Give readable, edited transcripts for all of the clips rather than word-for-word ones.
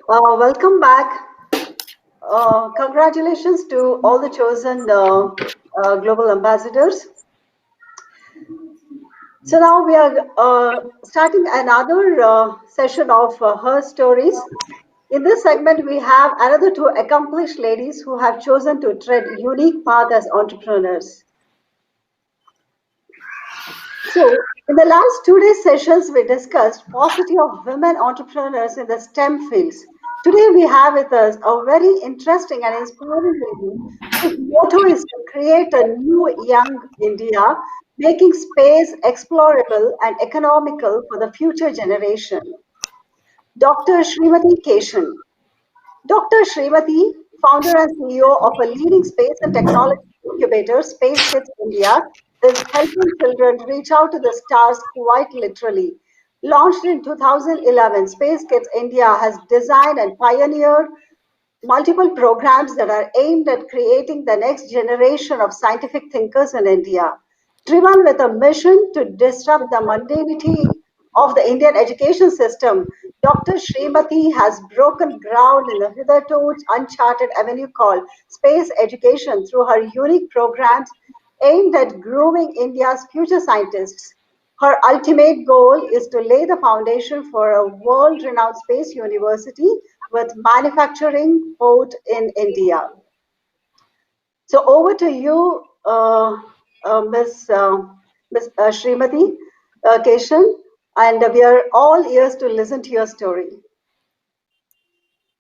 Welcome back. Congratulations to all the chosen global ambassadors. So now we are starting another session of her stories. In this segment, we have another two accomplished ladies who have chosen to tread unique path as entrepreneurs. So, in the last 2 days sessions, we discussed paucity of women entrepreneurs in the STEM fields. Today, we have with us a very interesting and inspiring lady whose motto is to create a new young India, making space explorable and economical for the future generation. Dr. Srimati Keshan. Dr. Srimati, founder and CEO of a leading space and technology incubator, Space Kids India, is helping children reach out to the stars quite literally. Launched in 2011, Space Kids India has designed and pioneered multiple programs that are aimed at creating the next generation of scientific thinkers in India. Driven with a mission to disrupt the mundanity of the Indian education system, Dr. Srimati has broken ground in the hitherto uncharted avenue called space education through her unique programs aimed at grooming India's future scientists. Her ultimate goal is to lay the foundation for a world renowned space university with manufacturing port in India. So over to you, Miss Srimati Keshan, and we are all ears to listen to your story.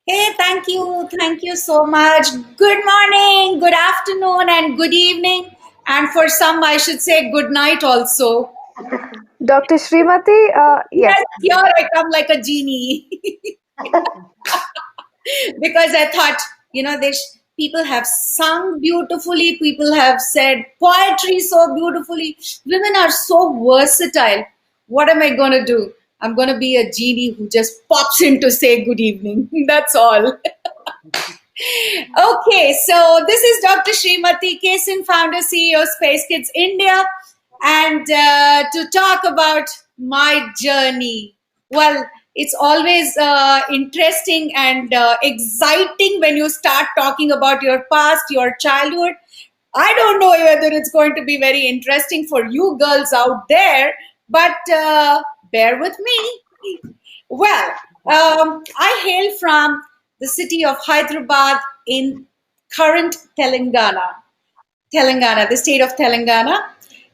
Hey, thank you. Thank you so much. Good morning, good afternoon, and good evening. And for some, I should say good night also. Dr. Srimati, yes. Yes, here I come like a genie because I thought, people have sung beautifully, people have said poetry so beautifully. Women are so versatile. What am I going to do? I'm going to be a genie who just pops in to say good evening. That's all. Okay, so this is Dr. Srimati Kesan, founder, CEO, Space Kids India, and to talk about my journey. Well, it's always interesting and exciting when you start talking about your past, your childhood. I don't know whether it's going to be very interesting for you girls out there, but bear with me. Well, I hail from the city of Hyderabad in current Telangana, the state of Telangana,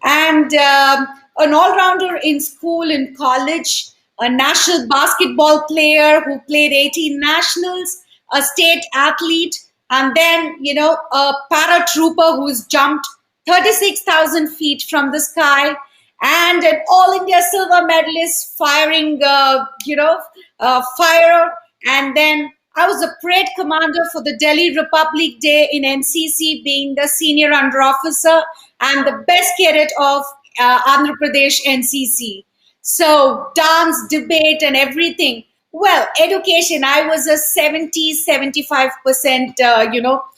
and an all-rounder in school, in college, a national basketball player who played 18 nationals, a state athlete, and then, a paratrooper who's jumped 36,000 feet from the sky, and an All India silver medalist firing, fire, and then I was a parade commander for the Delhi Republic Day in NCC, being the senior under officer and the best cadet of Andhra Pradesh NCC. So dance, debate, and everything. Well, education, I was a 75%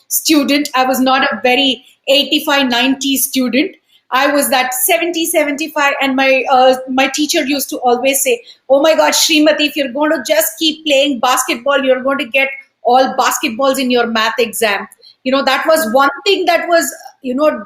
student. I was not a very 85, 90 student. I was that 70, 75, and my teacher used to always say, "Oh my God, Srimati, if you're going to just keep playing basketball, you're going to get all basketballs in your math exam." That was one thing that was,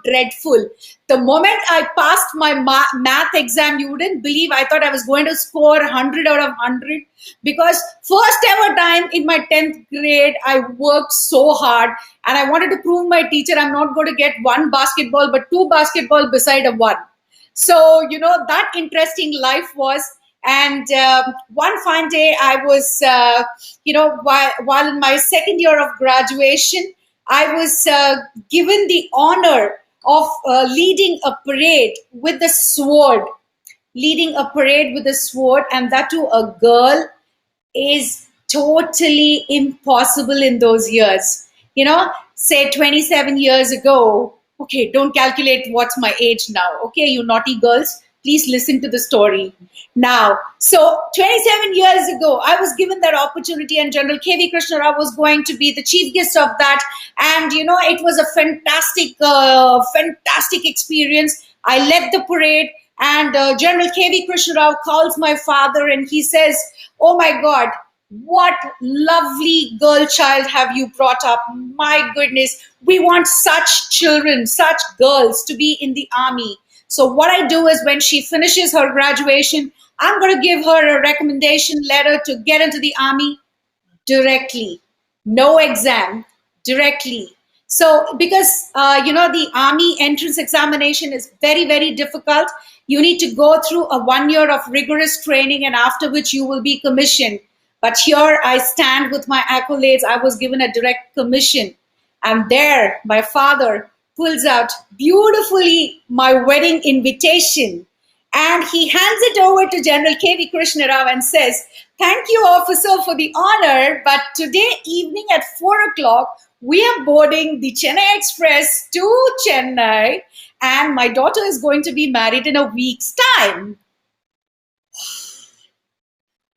dreadful. The moment I passed my math exam, you wouldn't believe, I thought I was going to score 100 out of 100 because first ever time in my 10th grade, I worked so hard and I wanted to prove my teacher I'm not going to get one basketball, but two basketball beside a one. So, that interesting life was. And one fine day, I was, while in my second year of graduation, I was given the honor of leading a parade with a sword, and that to a girl is totally impossible in those years. Say 27 years ago. Okay, don't calculate what's my age now. Okay, you naughty girls, please listen to the story now. So 27 years ago, I was given that opportunity, and General K.V. Krishna Rao was going to be the chief guest of that. And, it was a fantastic experience. I led the parade, and General K.V. Krishna Rao calls my father and he says, "Oh my God, what lovely girl child have you brought up. My goodness, we want such children, such girls to be in the army. So what I do is when she finishes her graduation, I'm going to give her a recommendation letter to get into the army directly, no exam, directly. So because the army entrance examination is very, very difficult. You need to go through a 1 year of rigorous training, and after which you will be commissioned. But here I stand with my accolades. I was given a direct commission, and there my father pulls out beautifully my wedding invitation, and he hands it over to General K.V. Krishna Rao and says, "Thank you, officer, for the honor, but today evening at 4 o'clock, we are boarding the Chennai Express to Chennai, and my daughter is going to be married in a week's time."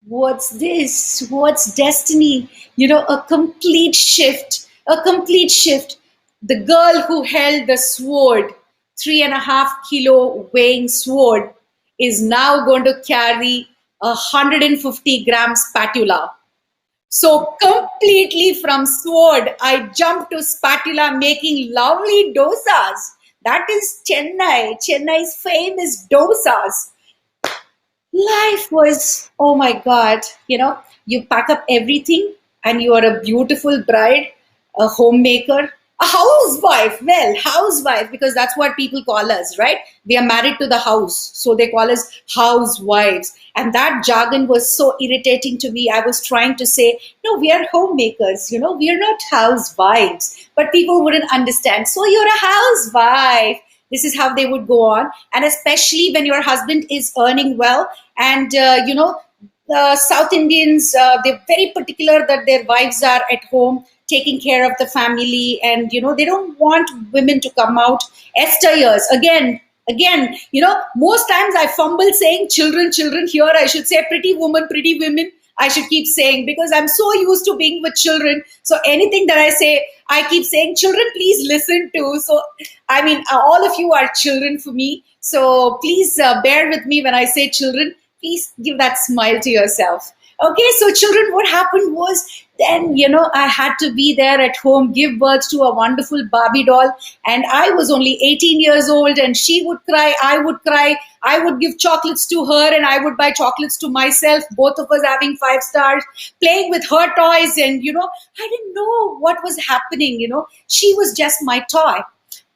What's this? What's destiny? A complete shift, a complete shift. The girl who held the sword, 3.5 kilo weighing sword, is now going to carry 150 grams spatula. So completely from sword, I jumped to spatula making lovely dosas. That is Chennai. Chennai's famous dosas. Life was, oh my God, you pack up everything and you are a beautiful bride, a homemaker, a housewife. Well, housewife, because that's what people call us, right? We are married to the house. So they call us housewives. And that jargon was so irritating to me. I was trying to say, no, we are homemakers, we are not housewives. But people wouldn't understand. So you're a housewife. This is how they would go on. And especially when your husband is earning well, and the South Indians, they're very particular that their wives are at home taking care of the family, and they don't want women to come out years. Again, most times I fumble saying children, children. Here I should say pretty woman, pretty women. I should keep saying, because I'm so used to being with children. So anything that I say, I keep saying, children, please listen to. So, I mean, all of you are children for me. So please bear with me when I say children. Please give that smile to yourself. Okay, so children, what happened was then, I had to be there at home, give birth to a wonderful Barbie doll. And I was only 18 years old, and she would cry, I would cry. I would give chocolates to her, and I would buy chocolates to myself, both of us having 5 stars, playing with her toys. And, I didn't know what was happening. She was just my toy.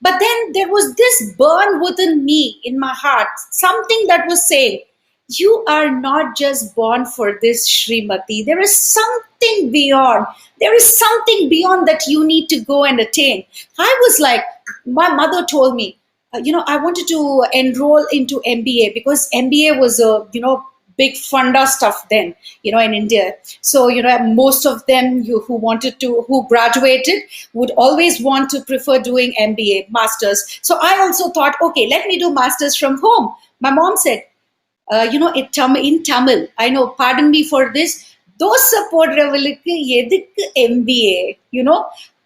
But then there was this burn within me, in my heart, something that was saying, you are not just born for this, Srimati. There is something beyond. There is something beyond that you need to go and attain. I was like, my mother told me, I wanted to enroll into MBA, because MBA was a, big funda stuff then, in India. So, most of them who graduated would always want to prefer doing MBA, masters. So I also thought, okay, let me do masters from home. My mom said, in Tamil, I know, pardon me for this, dosa podravulukku edukku MBA,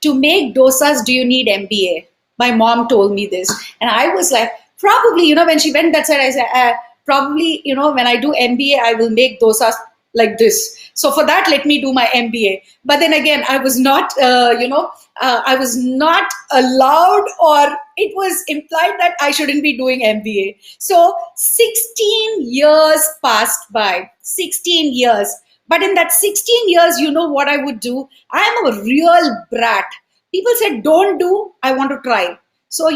to make dosas, do you need MBA? My mom told me this. And I was like, probably, when she went that side, I said, probably, when I do MBA, I will make dosas like this. So for that, let me do my MBA. But then again, I was not, I was not allowed, or it was implied that I shouldn't be doing MBA. So 16 years passed by, 16 years. But in that 16 years, what I would do? I am a real brat. People said, don't do, I want to try. So,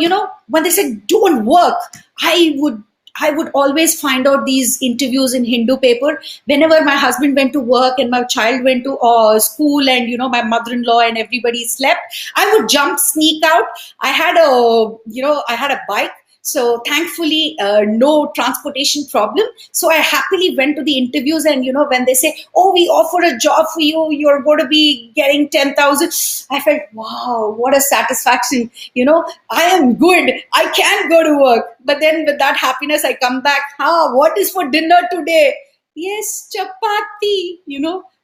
when they said, don't work, I would always find out these interviews in Hindu paper. Whenever my husband went to work and my child went to school, and my mother-in-law and everybody slept, I would jump, sneak out. I had a bike. So thankfully, no transportation problem. So I happily went to the interviews, and when they say, "Oh, we offer a job for you, you're going to be getting 10,000," I felt, wow, what a satisfaction! I am good. I can go to work. But then with that happiness, I come back. What is for dinner today? Yes, chapati.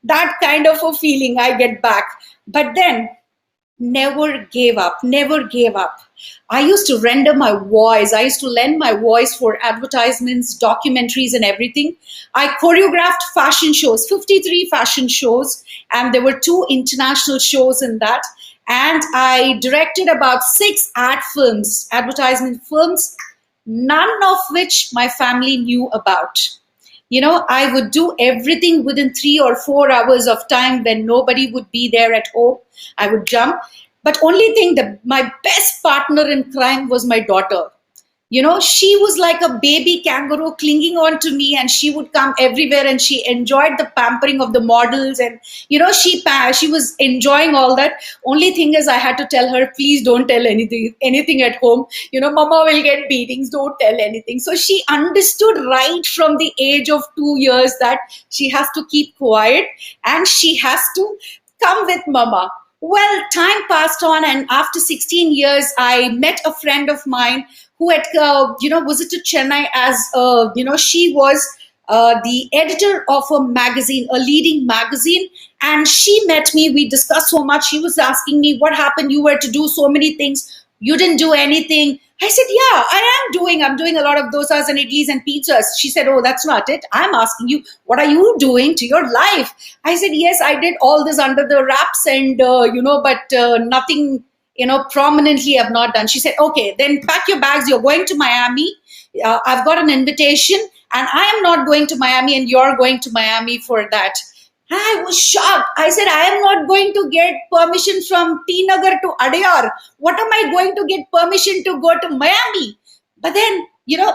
That kind of a feeling I get back. But then never gave up, never gave up. I used to render my voice. I used to lend my voice for advertisements, documentaries, and everything. I choreographed fashion shows, 53 fashion shows, and there were two international shows in that. And I directed about 6 films, advertisement films, none of which my family knew about. I would do everything within 3 or 4 hours of time when nobody would be there at home. I would jump. But only thing that my best partner in crime was my daughter. She was like a baby kangaroo clinging on to me, and she would come everywhere, and she enjoyed the pampering of the models, and she was enjoying all that. Only thing is, I had to tell her, please don't tell anything at home. Mama will get beatings. Don't tell anything. So she understood right from the age of 2 years that she has to keep quiet and she has to come with mama. Well, time passed on, and after 16 years, I met a friend of mine who had, visited Chennai as, she was the editor of a magazine, a leading magazine. And she met me. We discussed so much. She was asking me, what happened? You were to do so many things. You didn't do anything. I said, yeah, I'm doing a lot of dosas and idlis and pizzas. She said, oh, that's not it. I'm asking you, what are you doing to your life? I said, yes, I did all this under the wraps and, but nothing, prominently I've not done. She said, okay, then pack your bags. You're going to Miami. I've got an invitation and I am not going to Miami and you're going to Miami for that. I was shocked. I said, I am not going to get permission from T Nagar to Adyar. What am I going to get permission to go to Miami? But then,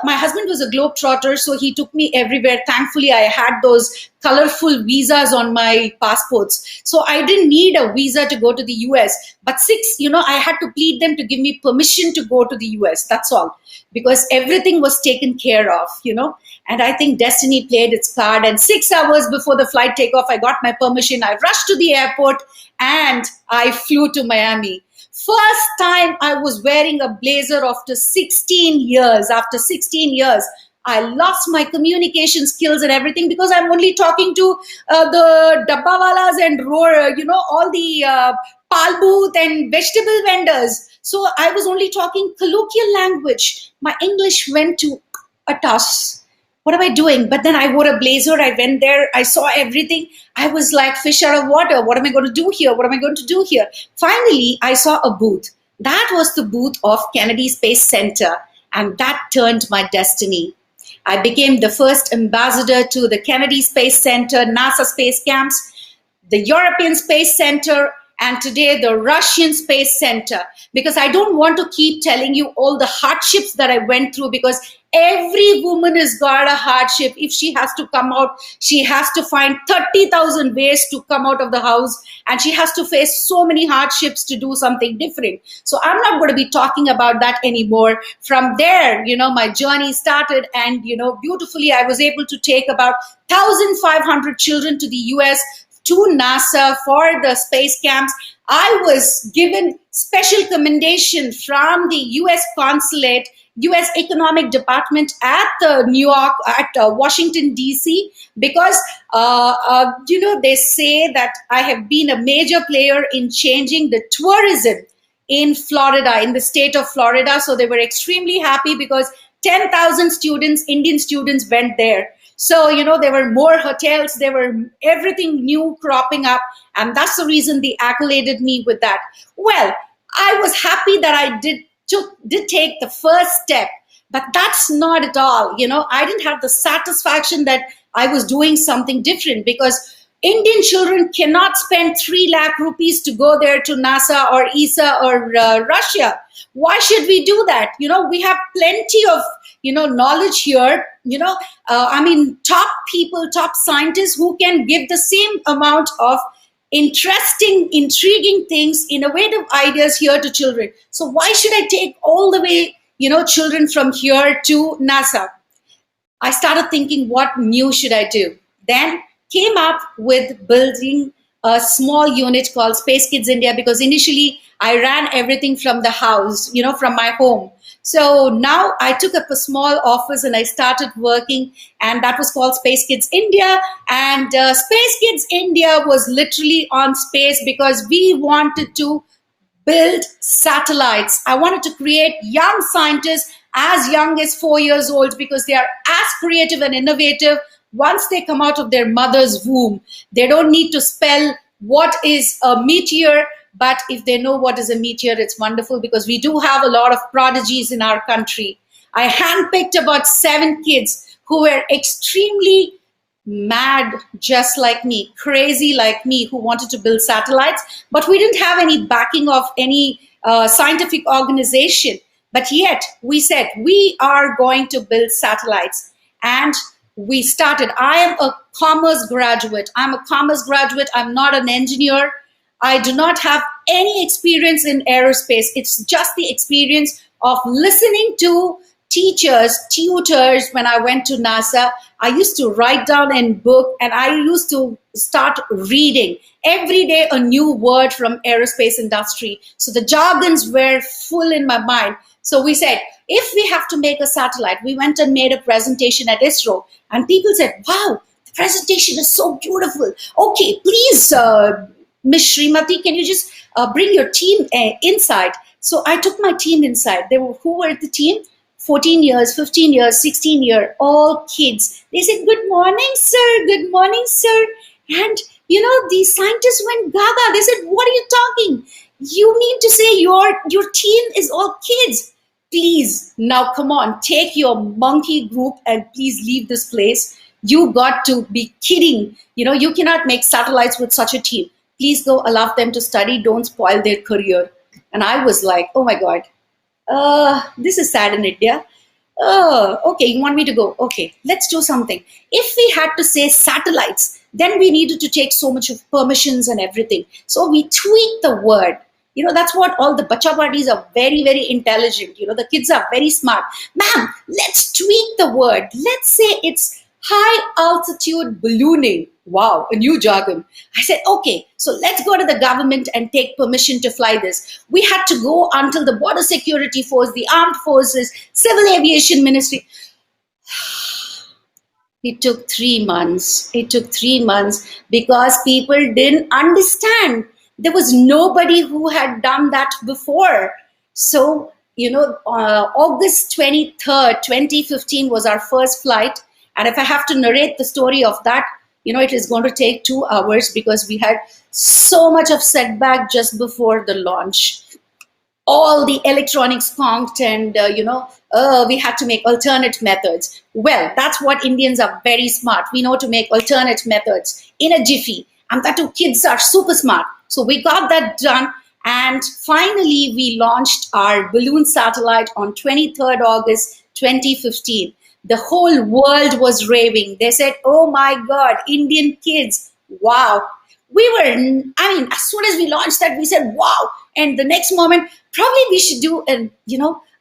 my husband was a globetrotter, so he took me everywhere. Thankfully, I had those colorful visas on my passports. So I didn't need a visa to go to the US. But I had to plead them to give me permission to go to the US. That's all. Because everything was taken care of, And I think destiny played its card. And 6 hours before the flight takeoff, I got my permission. I rushed to the airport and I flew to Miami. First time I was wearing a blazer after 16 years. After 16 years, I lost my communication skills and everything because I'm only talking to the dabbawalas and all the pal booth and vegetable vendors. So I was only talking colloquial language. My English went to a toss. What am I doing? But then I wore a blazer. I went there. I saw everything. I was like fish out of water. What am I going to do here? What am I going to do here? Finally, I saw a booth. That was the booth of Kennedy Space Center. And that turned my destiny. I became the first ambassador to the Kennedy Space Center, NASA space camps, the European Space Center, and today the Russian Space Center. Because I don't want to keep telling you all the hardships that I went through, because every woman has got a hardship. If she has to come out, she has to find 30,000 ways to come out of the house, and she has to face so many hardships to do something different. So I'm not going to be talking about that anymore. From there, my journey started, and, beautifully, I was able to take about 1,500 children to the US, to NASA for the space camps. I was given special commendation from the US consulate, US Economic Department at Washington, D.C., because, they say that I have been a major player in changing the tourism in Florida, in the state of Florida. So they were extremely happy because 10,000 students, Indian students, went there. So, there were more hotels, there were everything new cropping up. And that's the reason they accoladed me with that. Well, I was happy that I did take the first step, but that's not at all. I didn't have the satisfaction that I was doing something different, because Indian children cannot spend 3 lakh rupees to go there to NASA or ESA or Russia. Why should we do that? We have plenty of, knowledge here, top people, top scientists who can give the same amount of interesting, intriguing things, innovative ideas here to children. So why should I take all the way, children from here to NASA? I started thinking, what new should I do? Then came up with building a small unit called Space Kids India, because initially I ran everything from the house, from my home. So now I took up a small office and I started working, and that was called Space Kids India. And Space Kids India was literally on space, because we wanted to build satellites. I wanted to create young scientists as young as 4 years old, because they are as creative and innovative once they come out of their mother's womb. They don't need to spell what is a meteor, but if they know what is a meteor, it's wonderful, because we do have a lot of prodigies in our country. I handpicked about 7 kids who were extremely mad, just like me, crazy like me, who wanted to build satellites, but we didn't have any backing of any scientific organization. But yet we said we are going to build satellites, and we started. I am a commerce graduate. I'm not an engineer. I do not have any experience in aerospace. It's just the experience of listening to teachers, tutors. When I went to NASA, I used to write down in book, and I used to start reading every day a new word from aerospace industry. So the jargons were full in my mind. So we said, if we have to make a satellite, we went and made a presentation at ISRO, and people said, wow, the presentation is so beautiful. Okay, please, Miss Srimati, can you just bring your team inside? So I took my team inside. Who were the team? 14 years, 15 years, 16 years, all kids. They said, good morning, sir. Good morning, sir. And, the scientists went gaga. They said, what are you talking? You need to say your team is all kids. Please, now come on, take your monkey group and please leave this place. You got to be kidding. You cannot make satellites with such a team. Please go allow them to study. Don't spoil their career. And I was like, oh my God. This is sad in India. Oh, okay, you want me to go? Okay, let's do something. If we had to say satellites, then we needed to take so much of permissions and everything. So we tweaked the word. That's what all the bacha parties are very, very intelligent. The kids are very smart. Ma'am, let's tweak the word. Let's say it's high altitude ballooning. Wow, a new jargon. I said, okay, so let's go to the government and take permission to fly this. We had to go until the Border Security Force, the Armed Forces, Civil Aviation Ministry. It took 3 months. It took 3 months because people didn't understand. There was nobody who had done that before. So, August 23rd, 2015 was our first flight. And if I have to narrate the story of that, it is going to take 2 hours because we had so much of setback just before the launch. All the electronics conked, and we had to make alternate methods. Well, that's what Indians are very smart. We know to make alternate methods in a jiffy, and that too, kids are super smart. So we got that done, and finally we launched our balloon satellite on 23rd August 2015. The whole world was raving. They said, oh my God, Indian kids, wow. As soon as we launched that, we said, wow. And the next moment, probably we should do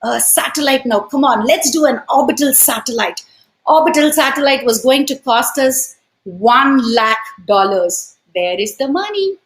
a satellite now. Come on, let's do an orbital satellite. Orbital satellite was going to cost us $1 lakh. Where is the money?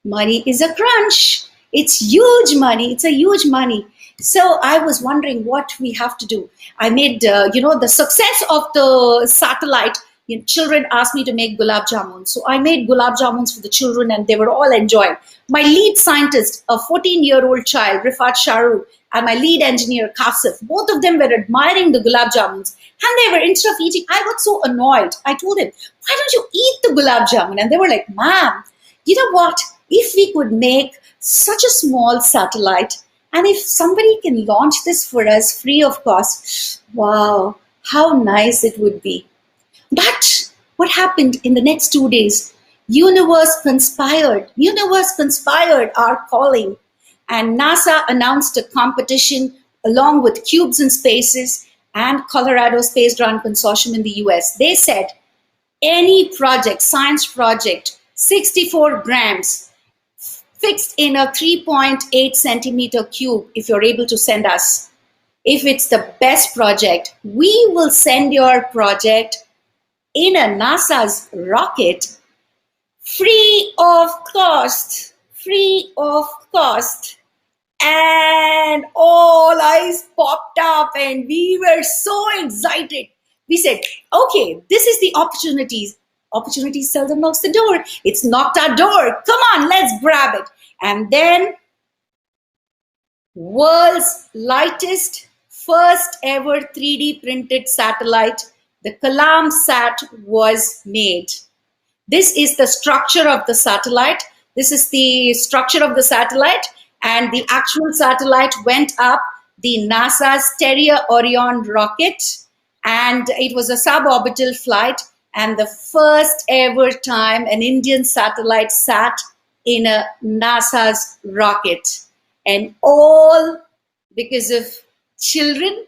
Money is a crunch. It's huge money. It's a huge money. So I was wondering what we have to do. I made, the success of the satellite. Children asked me to make gulab jamuns. So I made gulab jamuns for the children, and they were all enjoying. My lead scientist, a 14-year-old child, Rifat Shahrukh, and my lead engineer, Kasif, both of them were admiring the gulab jamuns. And they were, instead of eating, I got so annoyed. I told them, why don't you eat the gulab jamun? And they were like, ma'am, you know what? If we could make such a small satellite, and if somebody can launch this for us free of cost, wow, how nice it would be. But what happened in the next 2 days? Universe conspired our calling. And NASA announced a competition along with Cubes and Spaces and Colorado Space Ground Consortium in the US. They said, any project, science project, 64 grams, fixed in a 3.8 centimeter cube, if you're able to send us. If it's the best project, we will send your project in a NASA's rocket free of cost. And all eyes popped up and we were so excited. We said, okay, this is the opportunities. Opportunity seldom knocks the door. It's knocked our door. Come on, let's grab it. And then World's lightest, first ever 3D printed satellite, the Kalam Sat, was made. This is the structure of the satellite. This is the structure of the satellite, and the actual satellite went up the NASA's Stereo Orion rocket, and it was a suborbital flight, and the first ever time an Indian satellite sat in a NASA's rocket, and all because of children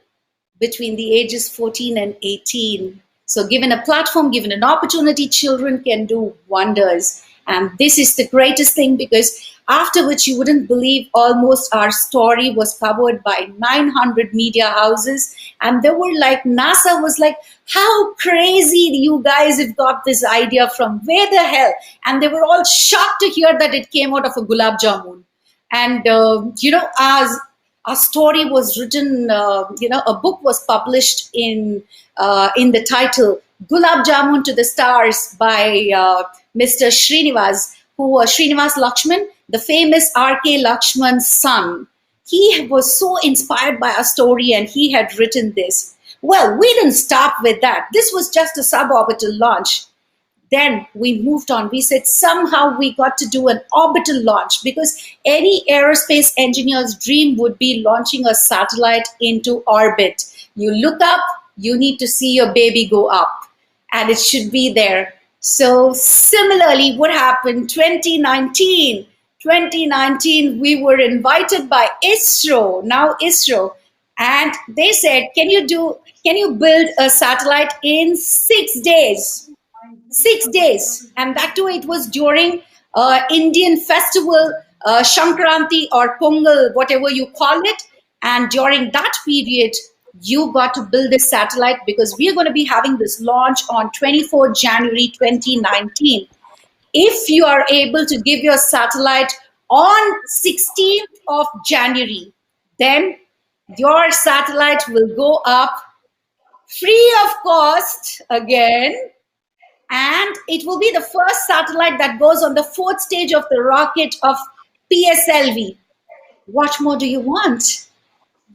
between the ages 14 and 18. So, given a platform, given an opportunity, children can do wonders. And this is the greatest thing, because after which you wouldn't believe, almost our story was covered by 900 media houses. And they were like, NASA was like, how crazy you guys have got this idea from, where the hell? And they were all shocked to hear that it came out of a gulab jamun. And as a story was written, a book was published in the title Gulab Jamun to the Stars by Mr. Srinivas, who was Srinivas Lakshman, the famous R.K. Lakshman's son. He was so inspired by our story, and he had written this. Well, we didn't stop with that. This was just a suborbital launch. Then we moved on. We said somehow we got to do an orbital launch, because any aerospace engineer's dream would be launching a satellite into orbit. You look up, you need to see your baby go up, and it should be there. So similarly, what happened 2019? 2019, we were invited by ISRO, now ISRO, and they said, can you build a satellite in 6 days? 6 days, and that too, it was during Indian festival, Shankranti or Pongal, whatever you call it. And during that period, you got to build this satellite, because we are going to be having this launch on 24th January 2019. If you are able to give your satellite on 16th of January, then your satellite will go up free of cost again, and it will be the first satellite that goes on the fourth stage of the rocket of PSLV. What more do you want?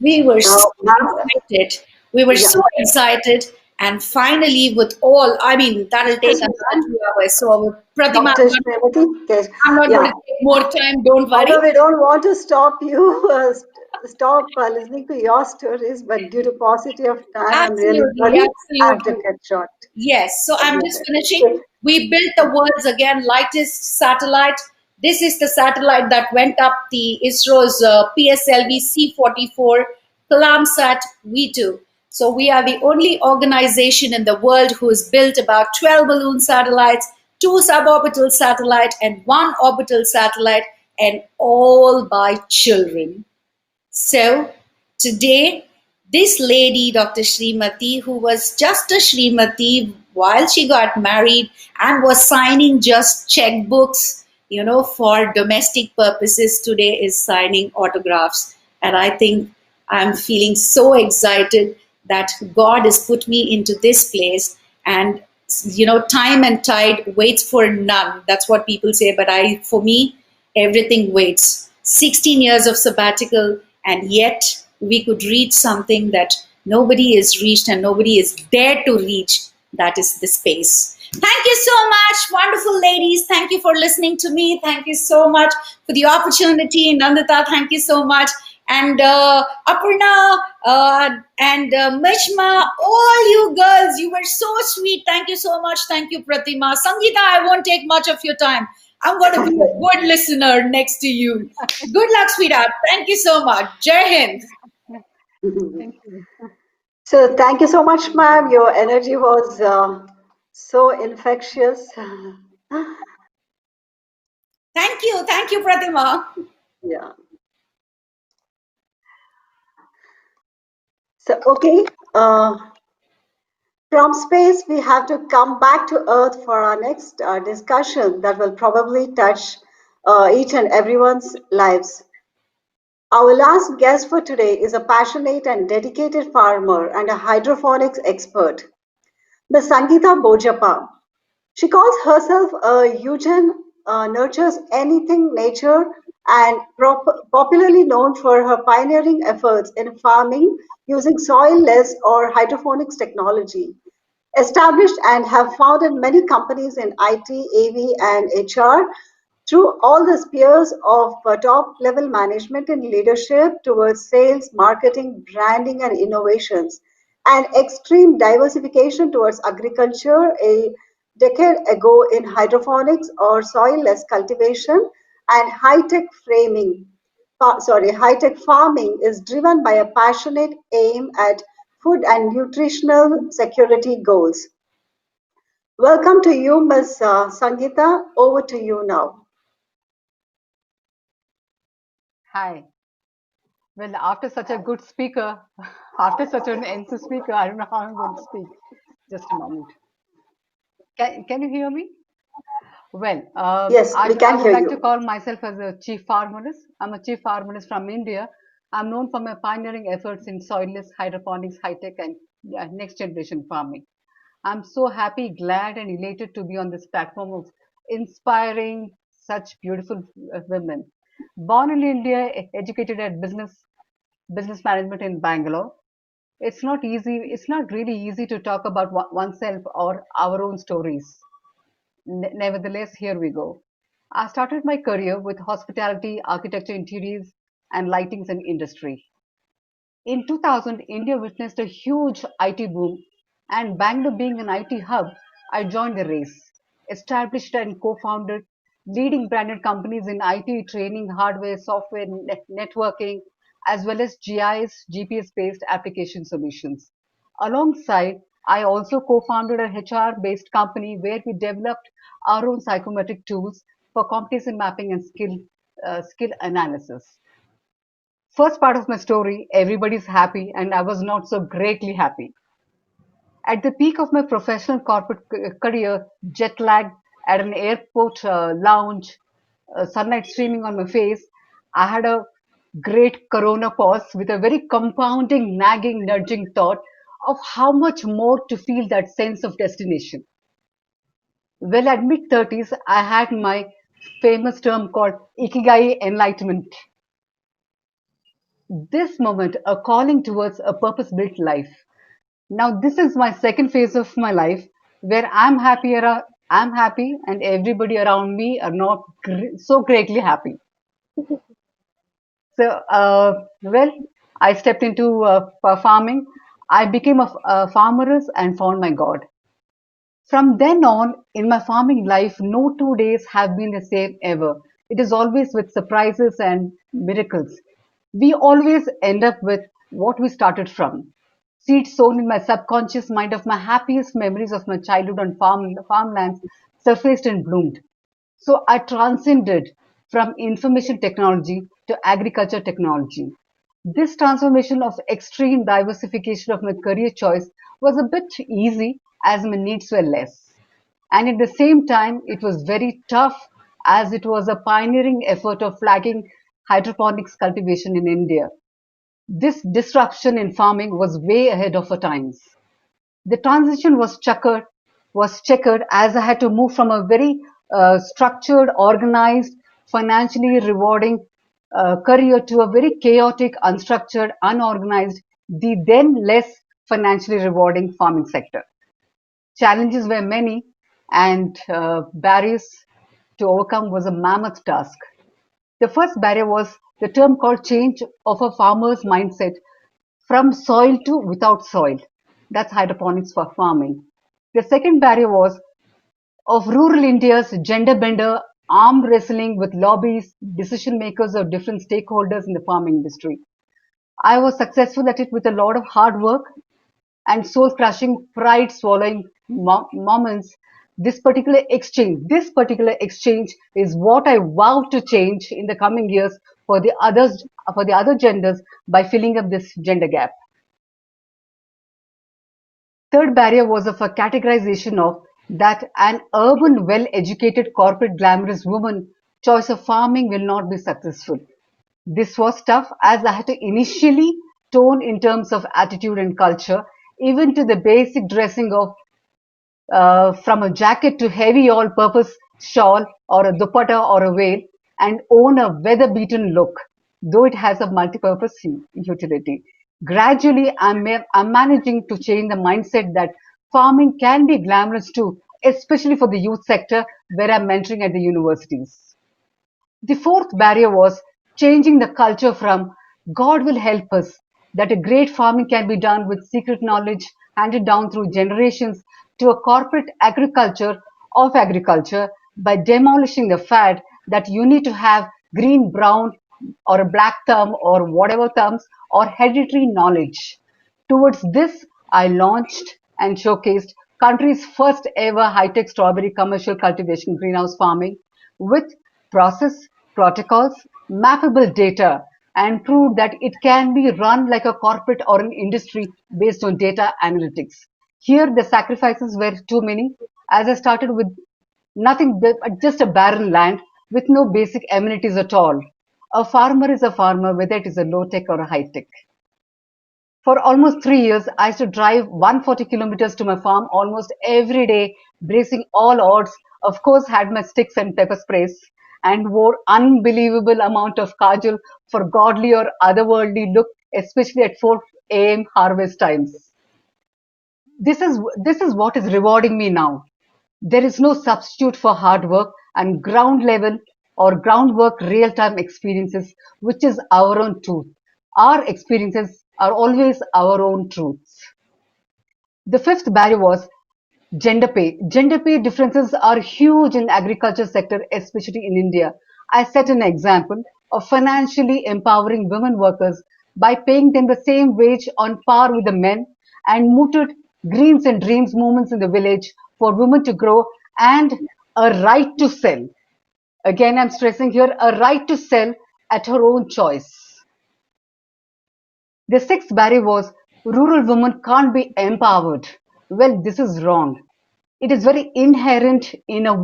We were so Ma'am, excited. We were yeah. so excited. And finally, with all, I mean, that'll take Yes, another ma'am. 2 hours. So, Pratima, Dr. Shremati, yes. I'm not going Yeah. to take more time. Don't worry. Although we don't want to stop you, stop listening to your stories, but due to paucity of time, I'm really Absolutely. sorry. I have to Absolutely. cut short. Yes, so I'm just finishing. Okay. We built the world's again lightest satellite. This is the satellite that went up the ISRO's PSLV C-44 CalamSat V2. So we are the only organization in the world who has built about 12 balloon satellites, 2 suborbital satellites, and 1 orbital satellite, and all by children. So today, this lady, Dr. Srimati, who was just a Srimati while she got married and was signing just checkbooks, for domestic purposes, today is signing autographs. And I think I'm feeling so excited that God has put me into this place. And time and tide waits for none. That's what people say. But for me, everything waits. 16 years of sabbatical, and yet we could reach something that nobody has reached and nobody is there to reach. That is the space. Thank you so much, wonderful ladies. Thank you for listening to me. Thank you so much for the opportunity. Nandita, thank you so much. And Aparna and Mishma, all you girls, you were so sweet. Thank you so much. Thank you, Pratima. Sangeeta, I won't take much of your time. I'm going to be a good listener next to you. Good luck, sweetheart. Thank you so much. Jai Hind. Thank you. So thank you so much, ma'am. Your energy was so infectious. Thank you. Thank you, Pratima. Yeah. So, okay. From space, we have to come back to Earth for our next discussion that will probably touch each and everyone's lives. Our last guest for today is a passionate and dedicated farmer and a hydroponics expert, Ms. Sangeeta Bojappa. She calls herself a Eugen, nurtures anything nature and popularly known for her pioneering efforts in farming using soil-less or hydroponics technology. Established and have founded many companies in IT, AV, and HR through all the spheres of top level management and leadership towards sales, marketing, branding, and innovations, and extreme diversification towards agriculture a decade ago in hydroponics or soil-less cultivation and high-tech farming is driven by a passionate aim at food and nutritional security goals. Welcome to you, Ms. Sangeeta. Over to you now. Hi. Well, after such a good speaker, after such an answer speaker, I don't know how I'm going to speak. Just a moment. Can you hear me? Well, Yes, we I can would hear like to you. call myself as a chief farmerist. I'm a chief farmerist from India. I'm known for my pioneering efforts in soilless hydroponics, high-tech, and next generation farming. I'm so happy, glad, and elated to be on this platform of inspiring such beautiful women. Born in India, educated at business management in Bangalore. It's not easy. It's not really easy to talk about oneself or our own stories. Nevertheless, here we go. I started my career with hospitality, architecture, interiors, and lightings and industry. In 2000, India witnessed a huge IT boom, and Bangalore being an IT hub, I joined the race. Established and co-founded leading branded companies in IT training, hardware, software, networking, as well as GIS, GPS-based application solutions. Alongside, I also co-founded a HR-based company where we developed our own psychometric tools for competency mapping and skill analysis. First part of my story, everybody's happy, and I was not so greatly happy. At the peak of my professional corporate career, jet lagged at an airport lounge, sunlight streaming on my face, I had a great corona pause with a very compounding, nagging, nudging thought of how much more to feel that sense of destination. Well, at mid 30s, I had my famous term called ikigai enlightenment. This moment, a calling towards a purpose built life. Now, this is my second phase of my life where I'm happy, and everybody around me are not so greatly happy. So, well, I stepped into farming. I became a farmer and found my God. From then on, in my farming life, no 2 days have been the same ever. It is always with surprises and miracles. We always end up with what we started from. Seeds sown in my subconscious mind of my happiest memories of my childhood on farmlands surfaced and bloomed. So I transcended from information technology to agriculture technology. This transformation of extreme diversification of my career choice was a bit easy as my needs were less. And at the same time, it was very tough as it was a pioneering effort of flagging hydroponics cultivation in India. This disruption in farming was way ahead of our times. The transition was checkered as I had to move from a very structured, organized, financially rewarding career to a very chaotic, unstructured, unorganized, the then less financially rewarding farming sector. Challenges were many, and barriers to overcome was a mammoth task. The first barrier was the term called change of a farmer's mindset from soil to without soil. That's hydroponics for farming. The second barrier was of rural India's gender bender arm wrestling with lobbies, decision makers, or different stakeholders in the farming industry. I was successful at it with a lot of hard work and soul crushing, pride swallowing moments. This particular exchange is what I vow to change in the coming years for the other genders by filling up this gender gap. Third barrier was of a categorization of that an urban, well-educated, corporate, glamorous woman choice of farming will not be successful. This was tough as I had to initially tone in terms of attitude and culture, even to the basic dressing of from a jacket to heavy all-purpose shawl or a dupatta or a veil. and own a weather-beaten look, though it has a multi-purpose utility. Gradually, I'm managing to change the mindset that farming can be glamorous too, especially for the youth sector where I'm mentoring at the universities. The fourth barrier was changing the culture from God will help us, that a great farming can be done with secret knowledge handed down through generations, to a corporate agriculture of agriculture by demolishing the fad that you need to have green, brown, or a black thumb or whatever thumbs or hereditary knowledge. Towards this, I launched and showcased country's first ever high-tech strawberry commercial cultivation greenhouse farming with process, protocols, mappable data, and proved that it can be run like a corporate or an industry based on data analytics. Here, the sacrifices were too many, as I started with nothing but just a barren land with no basic amenities at all. A farmer is a farmer, whether it is a low tech or a high tech. For almost 3 years, I used to drive 140 kilometers to my farm almost every day, bracing all odds. Of course, had my sticks and pepper sprays, and wore unbelievable amount of kajal for godly or otherworldly look, especially at 4 a.m. harvest times. This is what is rewarding me now. There is no substitute for hard work and ground level or groundwork real time experiences, which is our own truth. Our experiences are always our own truths. The fifth barrier was gender pay. Gender pay differences are huge in agriculture sector, especially in India. I set an example of financially empowering women workers by paying them the same wage on par with the men and mooted greens and dreams movements in the village for women to grow and a right to sell. Again, I'm stressing here a right to sell at her own choice. The sixth barrier was rural women can't be empowered. Well, this is wrong. It is very inherent in a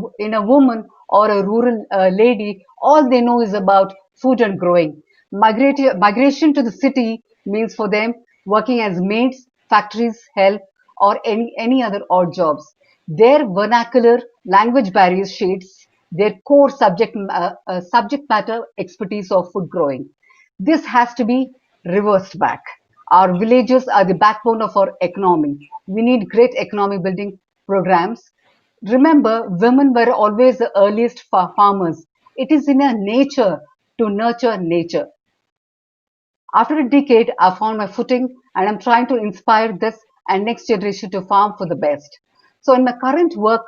woman or a rural lady. All they know is about food and growing. Migration to the city means for them working as maids, factories, help, or any other odd jobs. Their vernacular language barriers shades their core subject matter expertise of food growing. This has to be reversed back. Our villages are the backbone of our economy. We need great economy building programs. Remember, women were always the earliest farmers. It is in our nature to nurture nature. After a decade, I found my footing and I'm trying to inspire this and next generation to farm for the best. So in my current work,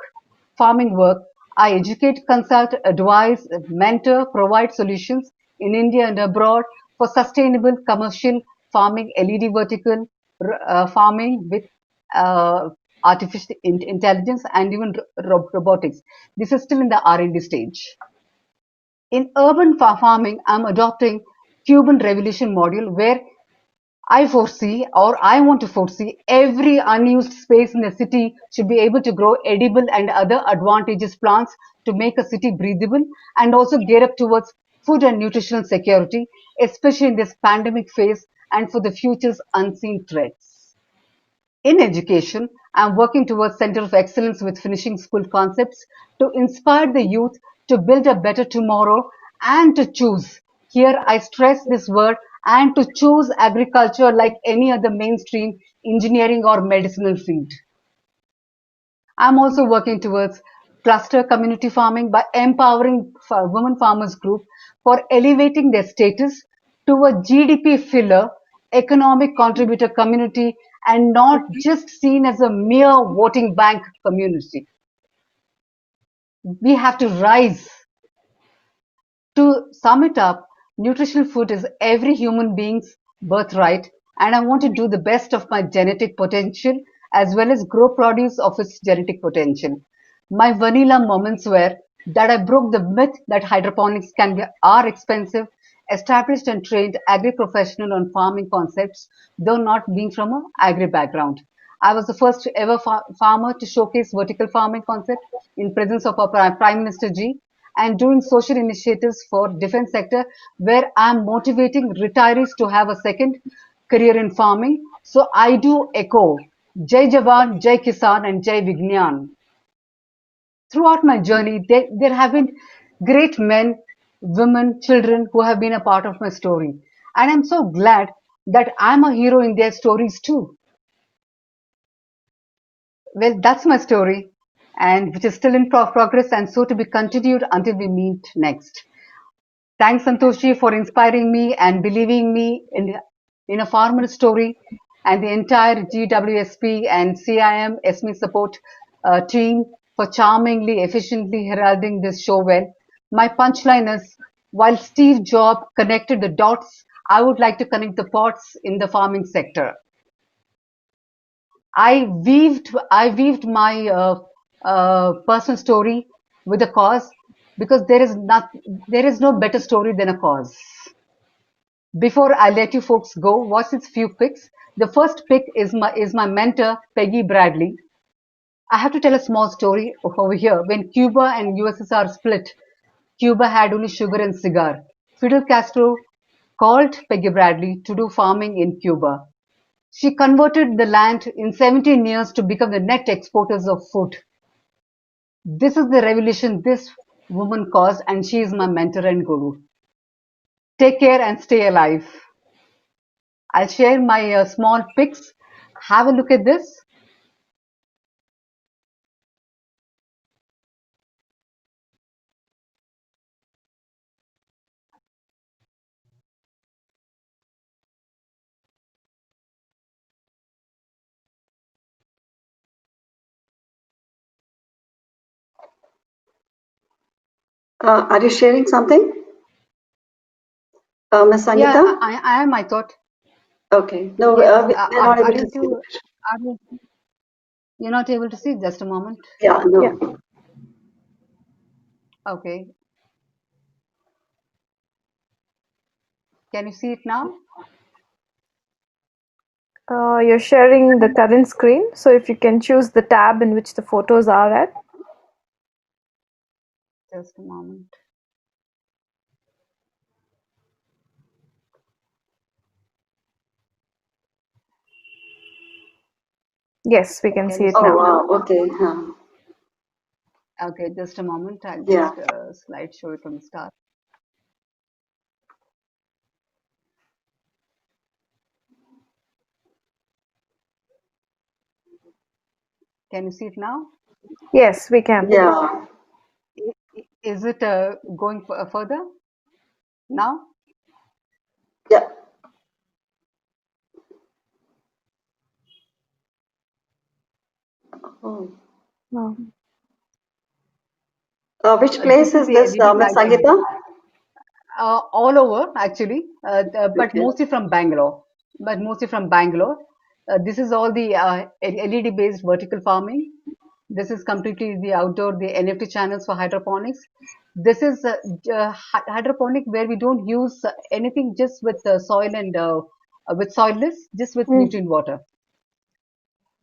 farming work, I educate, consult, advise, mentor, provide solutions in India and abroad for sustainable commercial farming, LED vertical farming with uh, artificial intelligence and even robotics. This is still in the R&D stage. In urban farming, I'm adopting Cuban Revolution module where I foresee or I want to foresee every unused space in a city should be able to grow edible and other advantageous plants to make a city breathable and also gear up towards food and nutritional security, especially in this pandemic phase and for the future's unseen threats. In education, I'm working towards Center of Excellence with Finishing School Concepts to inspire the youth to build a better tomorrow and to choose. Here I stress this word and to choose agriculture like any other mainstream engineering or medicinal field. I'm also working towards cluster community farming by empowering women farmers group for elevating their status to a GDP filler, economic contributor community and not just seen as a mere voting bank community. We have to rise. To sum it up, nutritional food is every human being's birthright, and I want to do the best of my genetic potential as well as grow produce of its genetic potential. My vanilla moments were that I broke the myth that hydroponics are expensive, established and trained agri professional on farming concepts, though not being from an agri background. I was the first ever farmer to showcase vertical farming concept in presence of our Prime Minister G and doing social initiatives for defense sector where I'm motivating retirees to have a second career in farming. So I do echo Jai Jawan, Jai Kisan and Jai Vignan. Throughout my journey, there have been great men women, children who have been a part of my story. And I'm so glad that I'm a hero in their stories too. Well, that's my story, and which is still in progress and so to be continued until we meet next. Thanks, Santoshi, for inspiring me and believing me in a farmer story, and the entire GWSP and CIM SME support team for charmingly, efficiently heralding this show well. My punchline is, while Steve Jobs connected the dots, I would like to connect the pots in the farming sector. I weaved my personal story with a cause because there is no better story than a cause. Before I let you folks go, watch these few pics. The first pic is my mentor Peggy Bradley. I have to tell a small story over here. When Cuba and USSR split, Cuba had only sugar and cigar. Fidel Castro called Peggy Bradley to do farming in Cuba. She converted the land in 17 years to become the net exporters of food. This is the revolution this woman caused, and she is my mentor and guru. Take care and stay alive. I'll share my small pics. Have a look at this. Are you sharing something, Ms. Yeah, Sangeeta? I am. I thought. Okay. No, Yes. we're not able Are to you see too? it. Are you? You're not able to see. Just a moment. Yeah, Yeah. no. Okay. Can you see it now? You're sharing the current screen, so if you can choose the tab in which the photos are at. Just a moment. Yes, we can Can see you it see Oh, it now. now? wow. Okay. Okay, just a moment. I'll Yeah. just slide show it from the start. Can you see it now? Yes, we can. Yeah. Is it going further now? Yeah. Oh. Oh. Which This place is is the this, LED Ms. lighting. Sangeeta? All over actually, but Okay. mostly from Bangalore. But mostly from Bangalore. This is all the LED based vertical farming. This is completely the outdoor, the NFT channels for hydroponics. This is hydroponic where we don't use anything, just with soil and with soilless, just with Mm. nutrient water.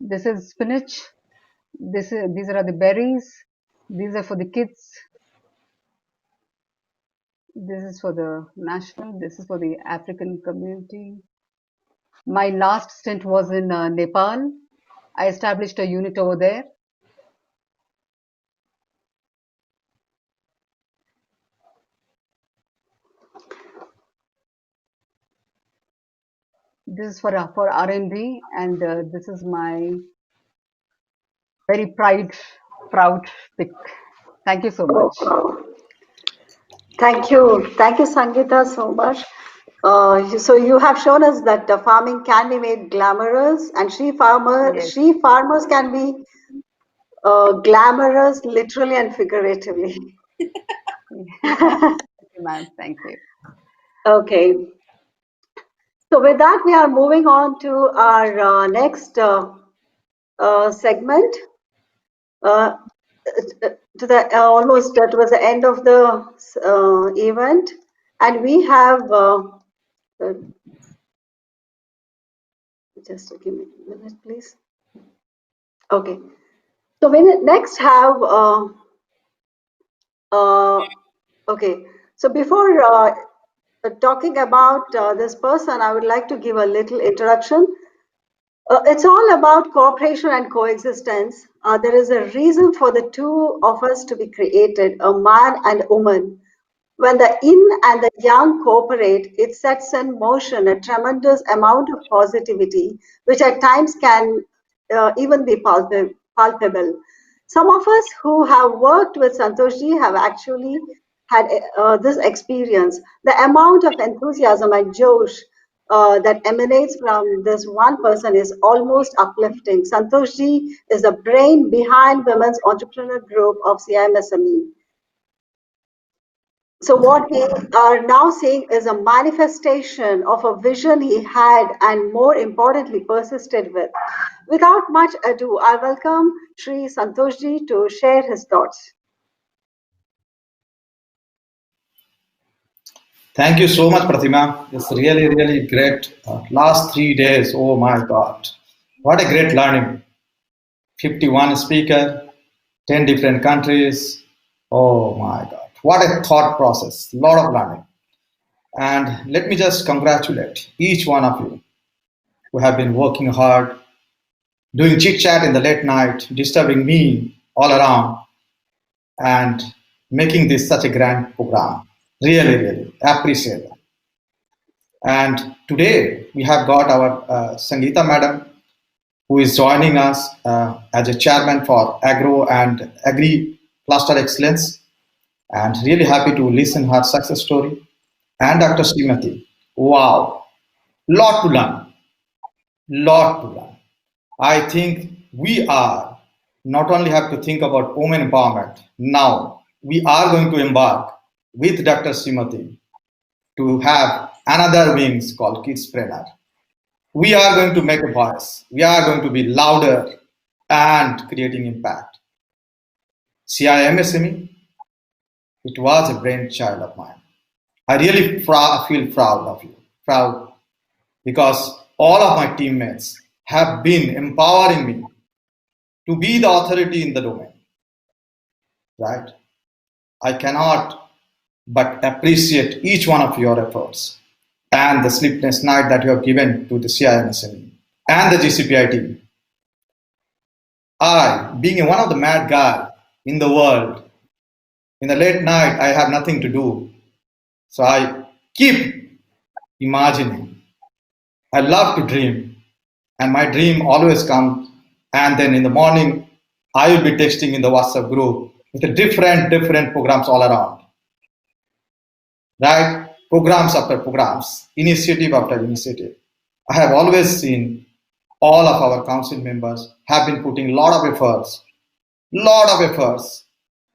This is spinach. These are the berries. These are for the kids. This is for the national. This is for the African community. My last stint was in Nepal. I established a unit over there. This is for R&D, and this is my very proud pick. Thank you so Oh, much. wow. Thank you. Thank you, Sangeeta, so much. So you have shown us that farming can be made glamorous, and Yes, she farmers can be glamorous, literally and figuratively. thank you, ma'am. Thank you. Okay. So with that, we are moving on to our next segment. Uh, to the almost towards the end of the event, and we have uh, just give me a minute, please. Okay, so we next have okay. So before talking about this person, I would like to give a little introduction. It's all about cooperation and coexistence. There is a reason for the two of us to be created, a man and a woman, When the in and the young cooperate, it sets in motion a tremendous amount of positivity, which at times can even be palpable. Some of us who have worked with Santoshji have actually had this experience. The amount of enthusiasm and josh that emanates from this one person is almost uplifting. Santoshji is the brain behind Women's Entrepreneur Group of CIMSME. So what we are now seeing is a manifestation of a vision he had and more importantly persisted with. Without much ado, I welcome Sri Santoshji to share his thoughts. Thank you so much, Pratima. It's really, really great. Last 3 days, oh my God. What a great learning. 51 speaker, 10 different countries. Oh my God. What a thought process. Lot of learning. And let me just congratulate each one of you who have been working hard, doing chit chat in the late night, disturbing me all around, and making this such a grand program. Really, really appreciate it. And today we have got our Sangeeta madam who is joining us as a chairman for Agro and Agri Cluster Excellence. And really happy to listen her success story. And Dr. Srimati. Wow, lot to learn, lot to learn. I think we are not only have to think about women empowerment. Now we are going to embark with Dr. Srimati to have another wings called Kidspreneur. We are going to make a voice. We are going to be louder and creating impact. CIMSME, it was a brainchild of mine. I really feel proud of you, proud because all of my teammates have been empowering me to be the authority in the domain, right? I cannot but appreciate each one of your efforts and the sleepless night that you have given to the CIMSME and the GCPI team. I, being one of the mad guy in the world, in the late night, I have nothing to do. So I keep imagining. I love to dream, and my dream always comes. And then in the morning, I will be texting in the WhatsApp group with the different programs all around, right? Programs after programs, initiative after initiative. I have always seen all of our council members have been putting lot of efforts,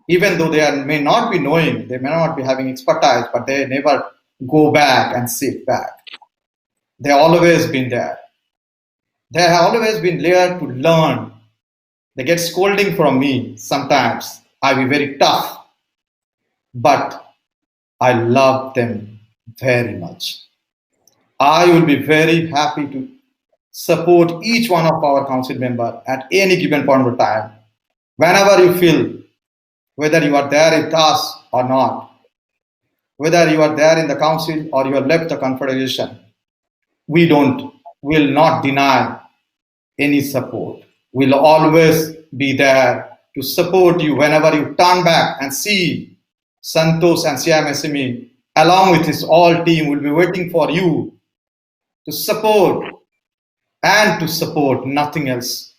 even though they may not be knowing, they may not be having expertise, but they never go back and sit back. They have always been there. They have always been there to learn. They get scolding from me sometimes. I be very tough, but I love them very much. I will be very happy to support each one of our council member at any given point of time. Whenever you feel, whether you are there with us or not, whether you are there in the council or you have left the confederation, we will not deny any support. We'll always be there to support you whenever you turn back and see Santosh and CIMSME along with his all team will be waiting for you to support and to support nothing else.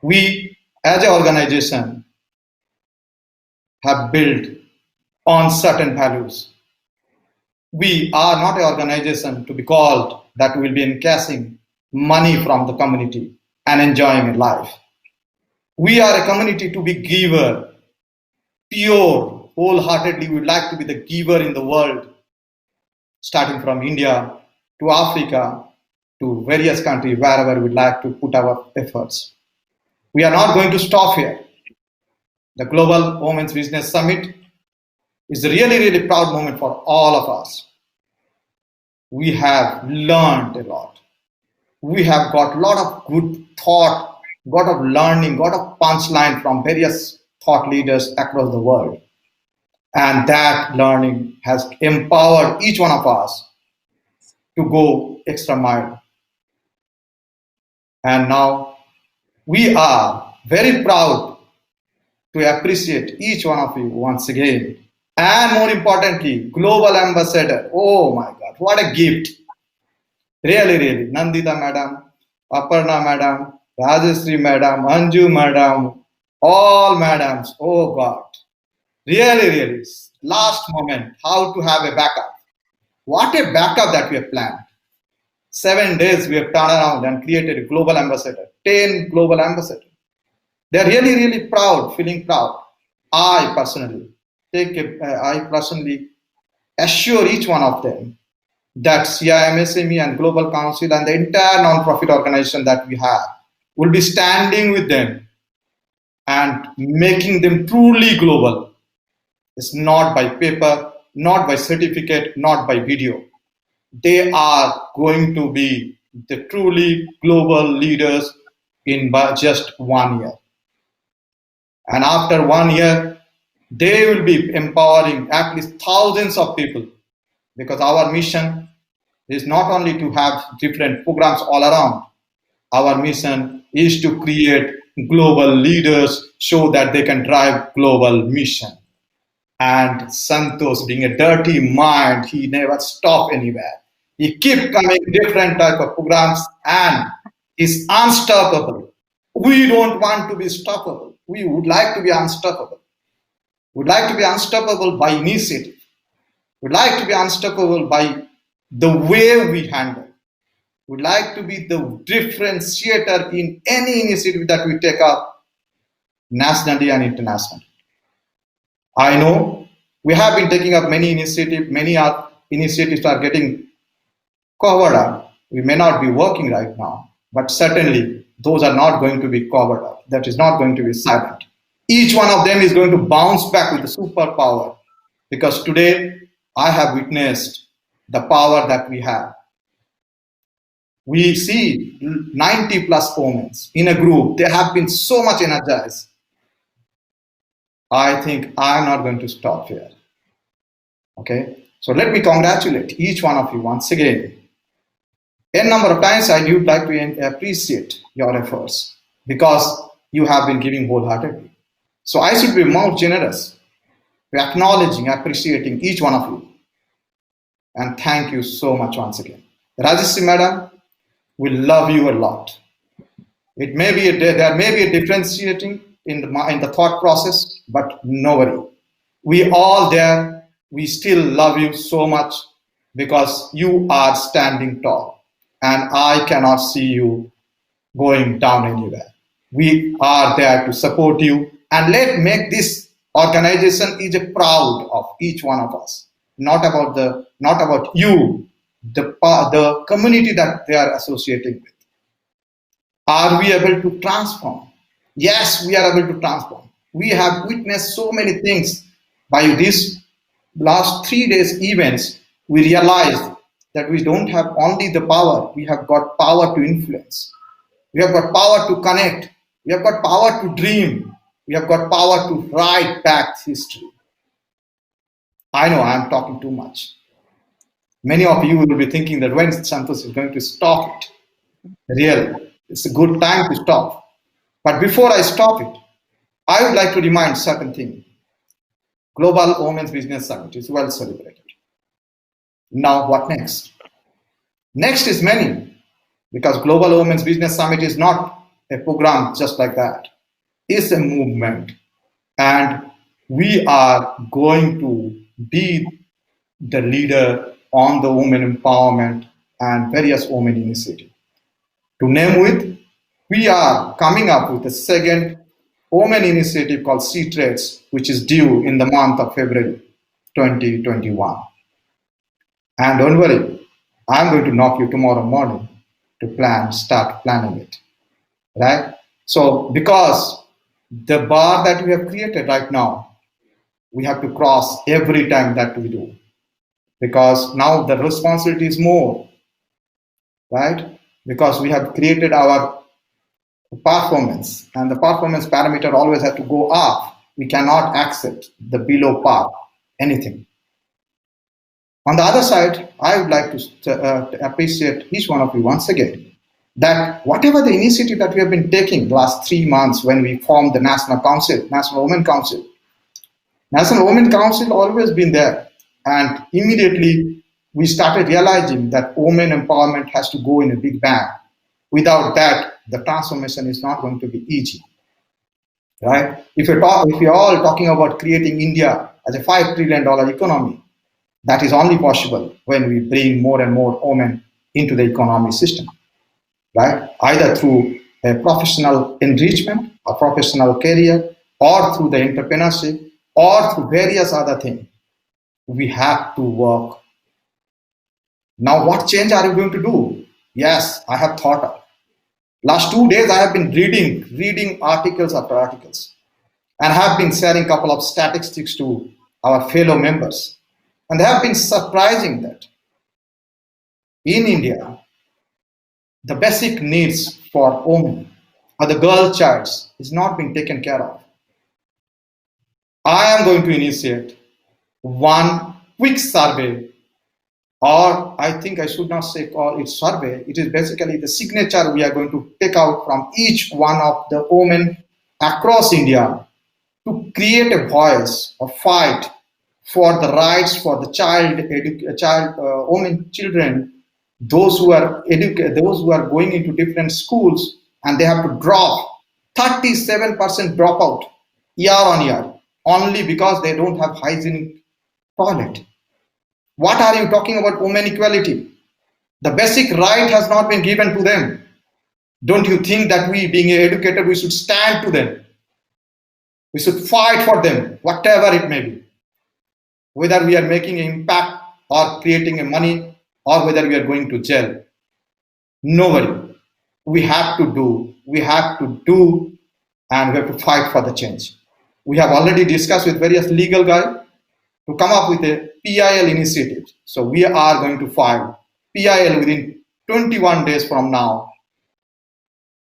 We as an organization have built on certain values. We are not an organization to be called that will be encashing money from the community and enjoying life. We are a community to be giver, pure, wholeheartedly. We would like to be the giver in the world, starting from India to Africa to various countries, wherever we would like to put our efforts. We are not going to stop here. The Global Women's Business Summit is a really, really proud moment for all of us. We have learned a lot. We have got a lot of good thought, lot of learning, lot of punchline from various thought leaders across the world. And that learning has empowered each one of us to go extra mile. And now we are very proud to appreciate each one of you once again And more importantly, global ambassador. Oh my God, what a gift. Really, really. Nandita madam, Aparna madam, Rajashree madam, Anju madam, all madams. Oh God. Really, really. Last moment, how to have a backup. What a backup that we have planned. 7 days we have turned around and created a global ambassador, 10 global ambassadors. They're really, really proud, feeling proud. I personally assure each one of them that CIMSME and Global Council and the entire non-profit organization that we have will be standing with them and making them truly global. It's not by paper, not by certificate, not by video. They are going to be the truly global leaders in just 1 year. And after 1 year, they will be empowering at least thousands of people, because our mission is not only to have different programs all around. Our mission is to create global leaders so that they can drive global mission. And Santosh, being a dirty mind, he never stopped anywhere. He keep coming different type of programs and is unstoppable. We don't want to be stoppable. We would like to be unstoppable. We'd like to be unstoppable by initiative. We'd like to be unstoppable by the way we handle. We'd like to be the differentiator in any initiative that we take up nationally and internationally. I know we have been taking up many initiatives. Many initiatives are getting covered up. We may not be working right now, but certainly those are not going to be covered up. That is not going to be silent. Each one of them is going to bounce back with a superpower, because today I have witnessed the power that we have. We see 90 plus women in a group. They have been so much energized. I think I'm not going to stop here. Okay, so let me congratulate each one of you once again. A number of times I would like to appreciate your efforts, because you have been giving wholeheartedly. So I should be more generous, acknowledging, appreciating each one of you. And thank you so much once again. Rajashree madam, we love you a lot. It may be there may be a differentiating in the thought process, but no worry. We all there, we still love you so much, because you are standing tall, and I cannot see you going down anywhere. We are there to support you, and let's make this organization is a proud of each one of us. Not about you, the community that they are associating with. Are we able to transform? Yes, we are able to transform. We have witnessed so many things by these last 3 days events. We realized that we don't have only the power, we have got power to influence. We have got power to connect. We have got power to dream. We have got power to write back history. I know I am talking too much. Many of you will be thinking that when Santosh is going to stop it. Really, it's a good time to stop. But before I stop it, I would like to remind certain things. Global Women's Business Summit is well celebrated. Now what next? Next is many, because Global Women's Business Summit is not a program just like that. It's a movement, and we are going to be the leader on the women empowerment and various women initiatives. To name with, we are coming up with a second women initiative called Sea Trades, which is due in the month of February 2021. And don't worry, I'm going to knock you tomorrow morning to start planning it, right? So because the bar that we have created right now, we have to cross every time that we do, because now the responsibility is more, right? Because we have created our performance, and the performance parameter always has to go up. We cannot accept the below par anything. On the other side, I would like to appreciate each one of you once again, that whatever the initiative that we have been taking the last 3 months when we formed the National Council, National Women Council, National Women Council always been there, and immediately we started realizing that women empowerment has to go in a big bang. Without that, the transformation is not going to be easy, right? If you're all talking about creating India as a $5 trillion economy, that is only possible when we bring more and more women into the economic system, right? Either through a professional enrichment, a professional career, or through the entrepreneurship, or through various other things. We have to work. Now, what change are you going to do? Yes, I have thought of. Last 2 days, I have been reading articles after articles, and have been sharing a couple of statistics to our fellow members. And they have been surprising that in India, the basic needs for women or the girl child is not being taken care of. I am going to initiate one quick survey, or I think I should not say call it survey. It is basically the signature we are going to take out from each one of the women across India to create a voice, a fight for the rights for the women, children, those who are going into different schools, and they have to drop 37% dropout year on year only because they don't have hygienic toilet. What are you talking about women equality? The basic right has not been given to them. Don't you think that we, being educated, we should stand to them? We should fight for them, whatever it may be. Whether we are making an impact or creating a money, or whether we are going to jail. Nobody. We have to do, and we have to fight for the change. We have already discussed with various legal guys to come up with a PIL initiative. So we are going to file PIL within 21 days from now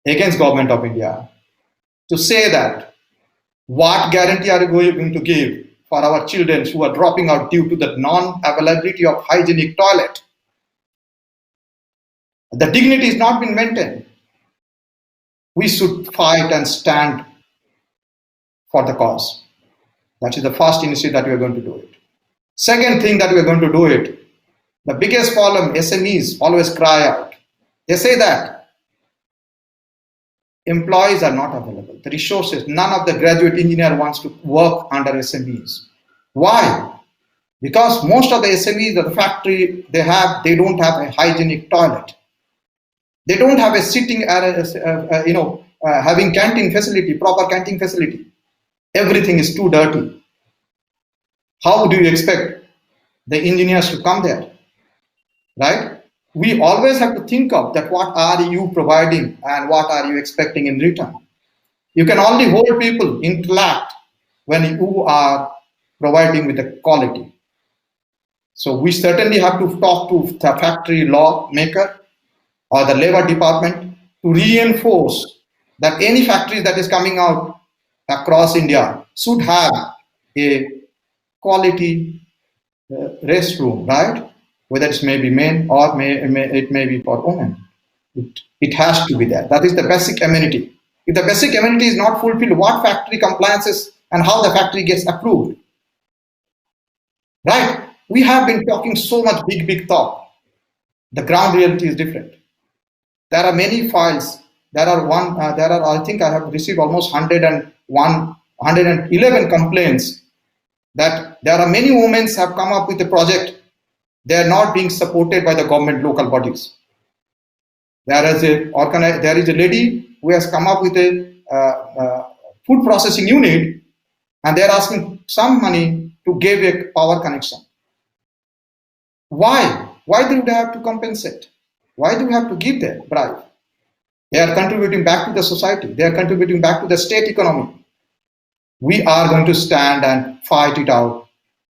against Government of India to say that what guarantee are you going to give for our children who are dropping out due to the non-availability of hygienic toilet? The dignity is not been maintained. We should fight and stand for the cause. That is the first initiative that we are going to do it. Second thing that we are going to do it, the biggest problem, SMEs always cry out. They say that employees are not available. The resources, none of the graduate engineer wants to work under SMEs. Why? Because most of the SMEs, the factory they don't have a hygienic toilet. They don't have a sitting having canteen facility, proper canteen facility. Everything is too dirty. How do you expect the engineers to come there? Right? We always have to think of that what are you providing and what are you expecting in return. You can only hold people intellect when you are providing with the quality. So we certainly have to talk to the factory law maker or the labor department to reinforce that any factory that is coming out across India should have a quality restroom, right? Whether it may be men or it may be for women. It has to be there. That is the basic amenity. If the basic amenity is not fulfilled, what factory compliances and how the factory gets approved? Right? We have been talking so much big talk. The ground reality is different. There are many files. I think I have received almost 111 complaints that there are many women have come up with a project. They are not being supported by the government local bodies. There is a lady who has come up with a food processing unit, and they are asking some money to give a power connection. Why? Why do they have to compensate? Why do we have to give them bribe? They are contributing back to the society. They are contributing back to the state economy. We are going to stand and fight it out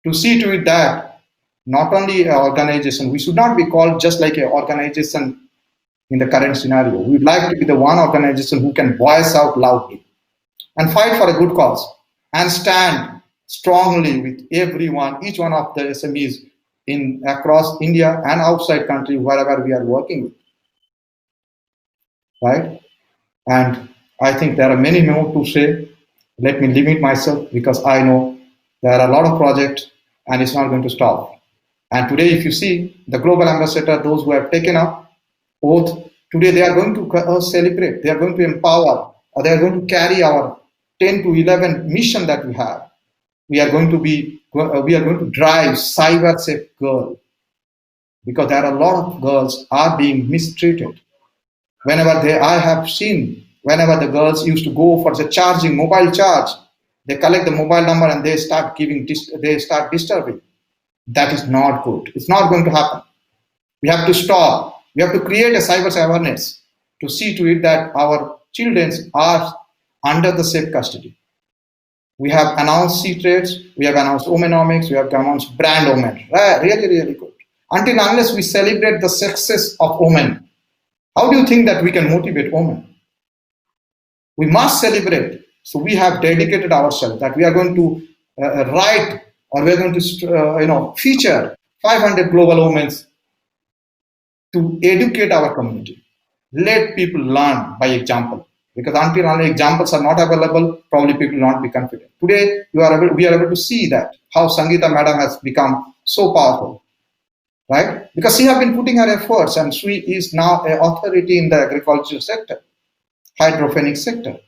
to see to it that not only an organization, we should not be called just like an organization in the current scenario. We would like to be the one organization who can voice out loudly and fight for a good cause and stand strongly with everyone, each one of the SMEs across India and outside country, wherever we are working with. Right? And I think there are many more to say. Let me limit myself because I know There are a lot of projects, and it's not going to stop. And today, if you see the global ambassador, those who have taken up oath, today they are going to celebrate, they are going to empower, or they are going to carry our 10 to 11 mission that we have. We are going to drive cyber safe girl, because there are a lot of girls are being mistreated. I have seen whenever the girls used to go for the charging, mobile charge, they collect the mobile number and they start disturbing. That is not good. It's not going to happen. We have to stop. We have to create a cyber awareness to see to it that our children are under the safe custody. We have announced seat rates, we have announced womenomics, we have announced brand women. Really, really good. Until unless we celebrate the success of women, how do you think that we can motivate women? We must celebrate. So we have dedicated ourselves that we are going to write, or we are going to feature 500 global women to educate our community. Let people learn by example. Because until examples are not available, probably people will not be confident. Today, we are able to see that how Sangeeta madam has become so powerful, right? Because she has been putting her efforts, and she is now an authority in the agriculture sector, hydroponic sector.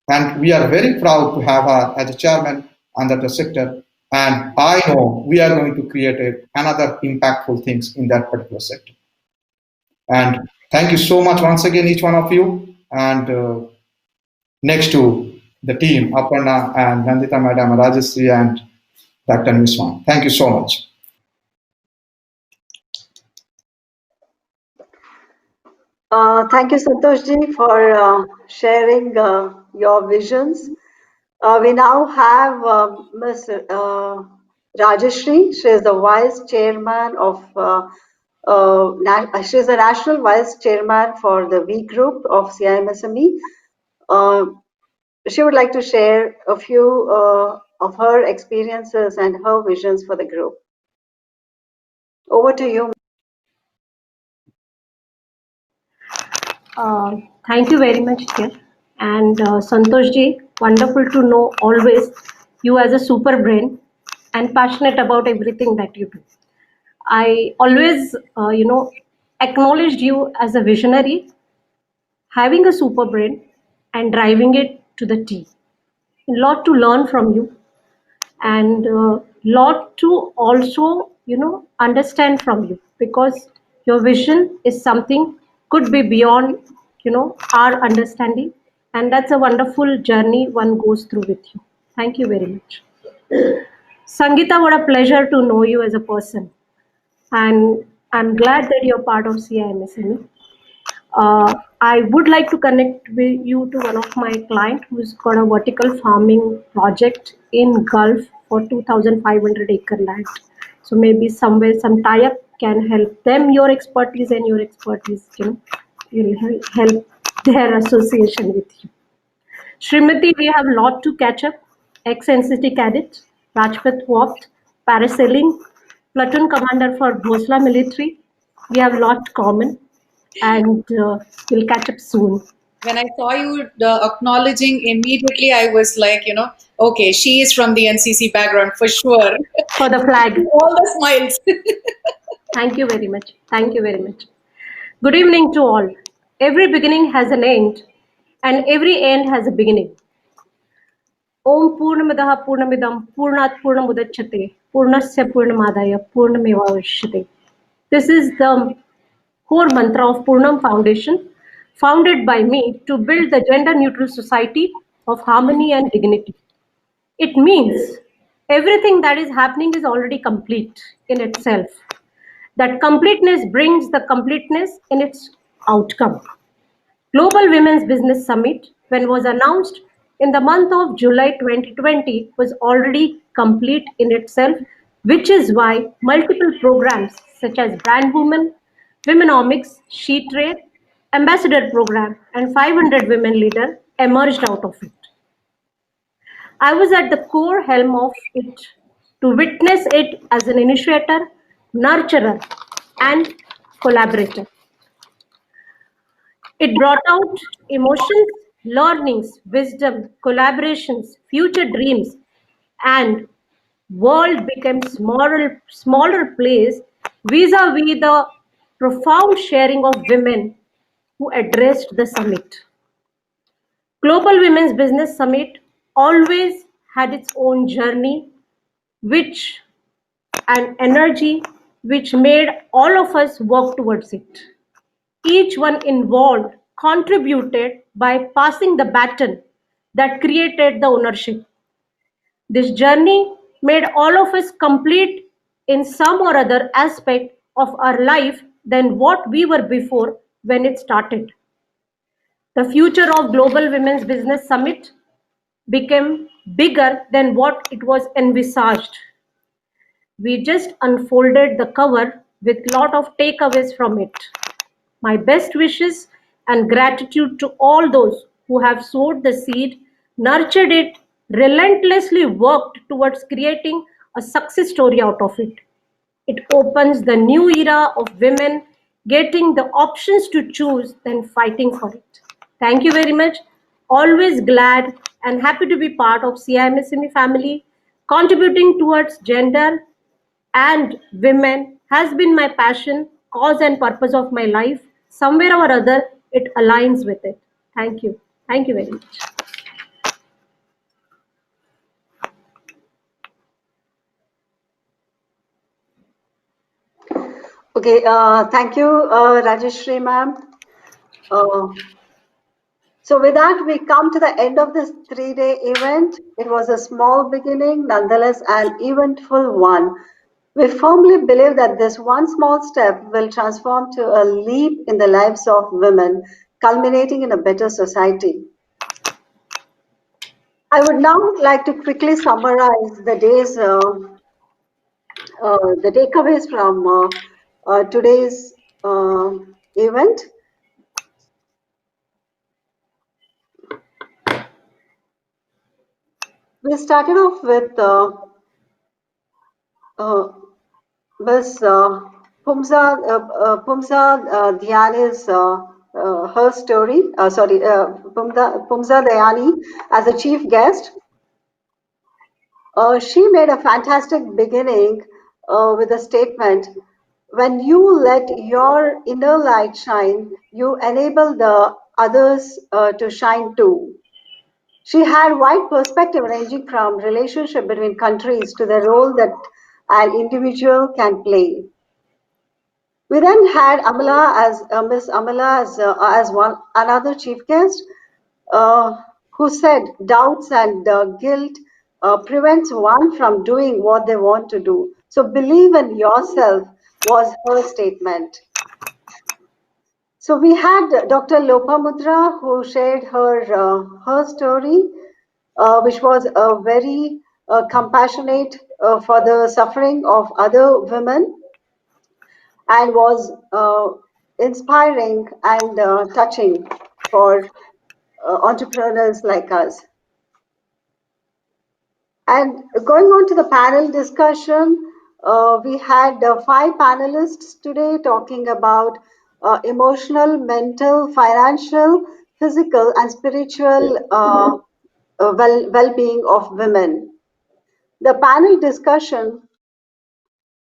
And we are very proud to have her as a chairman under the sector. And I know we are going to create another impactful things in that particular sector. And thank you so much once again, each one of you. And next to the team, Aparna and Nandita Madam, Rajasri and Dr. Niswan. Thank you so much. Thank you, Santoshji, for sharing your visions. We now have Ms. Rajashri. She is the Vice Chairman of, she is the National Vice Chairman for the V Group of CIMSME. She would like to share a few of her experiences and her visions for the group. Over to you. Thank you very much, dear. And Santosh ji, wonderful to know always you as a super brain and passionate about everything that you do. I always, acknowledged you as a visionary, having a super brain and driving it to the T. A lot to learn from you, and lot to also understand from you, because your vision is something could be beyond our understanding, and that's a wonderful journey one goes through with you. Thank you very much. Sangeeta, what a pleasure to know you as a person, and I'm glad that you're part of CIMSME. I would like to connect with you to one of my client who's got a vertical farming project in Gulf for 2,500 acre land. So maybe somewhere some tie-up can help them. Your expertise and your expertise, will help their association with you. Srimati, we have a lot to catch up. Ex-NCT cadet, Rajpath Waft, parasailing, platoon commander for Bhosla military. We have a lot common, and we'll catch up soon. When I saw you acknowledging immediately, I was like, okay, she is from the NCC background for sure. For the flag. All the smiles. Thank you very much. Thank you very much. Good evening to all. Every beginning has an end, and every end has a beginning. Om Purnamadaha Purnamidam Purnat Purnamudachyate Purnasya Purnamadaya Purnamevavashyate. This is the core mantra of Purnam Foundation, founded by me to build the gender-neutral society of harmony and dignity. It means everything that is happening is already complete in itself. That completeness brings the completeness in its outcome. Global Women's Business Summit, when was announced in the month of July 2020, was already complete in itself, which is why multiple programs such as Brand Women, Womenomics, She Trade, Ambassador Program, and 500 Women Leader emerged out of it. I was at the core helm of it to witness it as an initiator, nurturer, and collaborator. It brought out emotions, learnings, wisdom, collaborations, future dreams, and world became smaller place vis-a-vis the profound sharing of women who addressed the summit. Global Women's Business Summit always had its own journey, which and energy which made all of us work towards it. Each one involved contributed by passing the baton that created the ownership. This journey made all of us complete in some or other aspect of our life than what we were before when it started. The future of Global Women's Business Summit became bigger than what it was envisaged. We just unfolded the cover with lot of takeaways from it. My best wishes and gratitude to all those who have sowed the seed, nurtured it, relentlessly worked towards creating a success story out of it. It opens the new era of women getting the options to choose than fighting for it. Thank you very much. Always glad and happy to be part of CIMSME family, contributing towards gender and women has been my passion, cause and purpose of my life. Somewhere or other, it aligns with it. Thank you. Thank you very much. Okay, thank you, Rajeshri ma'am. Uh, so with that, we come to the end of this 3-day event. It was a small beginning, nonetheless an eventful one. We firmly believe that this one small step will transform to a leap in the lives of women, culminating in a better society. I would now like to quickly summarize the takeaways from today's event. We started off with uh, Ms. Pumsa Dhyani's her story. Pumsa Dhyani as a chief guest. She made a fantastic beginning with a statement. When you let your inner light shine, you enable the others to shine too. She had wide perspective ranging from relationship between countries to the role that an individual can play. We then had Amala as Miss Amala as one another chief guest, uh, who said doubts and guilt prevents one from doing what they want to do. So believe in yourself was her statement. So we had Dr. Lopamudra who shared her story, which was a very compassionate for the suffering of other women and was inspiring and touching for entrepreneurs like us. And going on to the panel discussion, we had 5 panelists today talking about emotional, mental, financial, physical, and spiritual well-being of women. The panel discussion,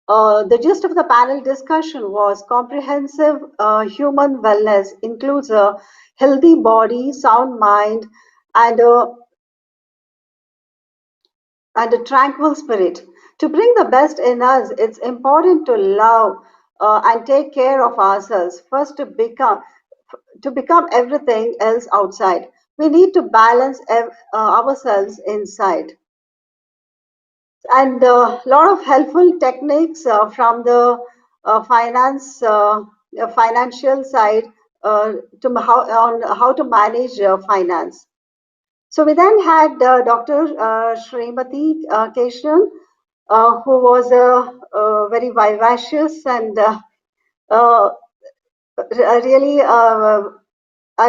the gist of the panel discussion was comprehensive human wellness includes a healthy body, sound mind, and a tranquil spirit. To bring the best in us, it's important to love and take care of ourselves first to become everything else outside. We need to balance ourselves inside. And a lot of helpful techniques from the financial side on how to manage finance. So we then had Dr. Srimati Keshan, who was a very vivacious and uh, really, I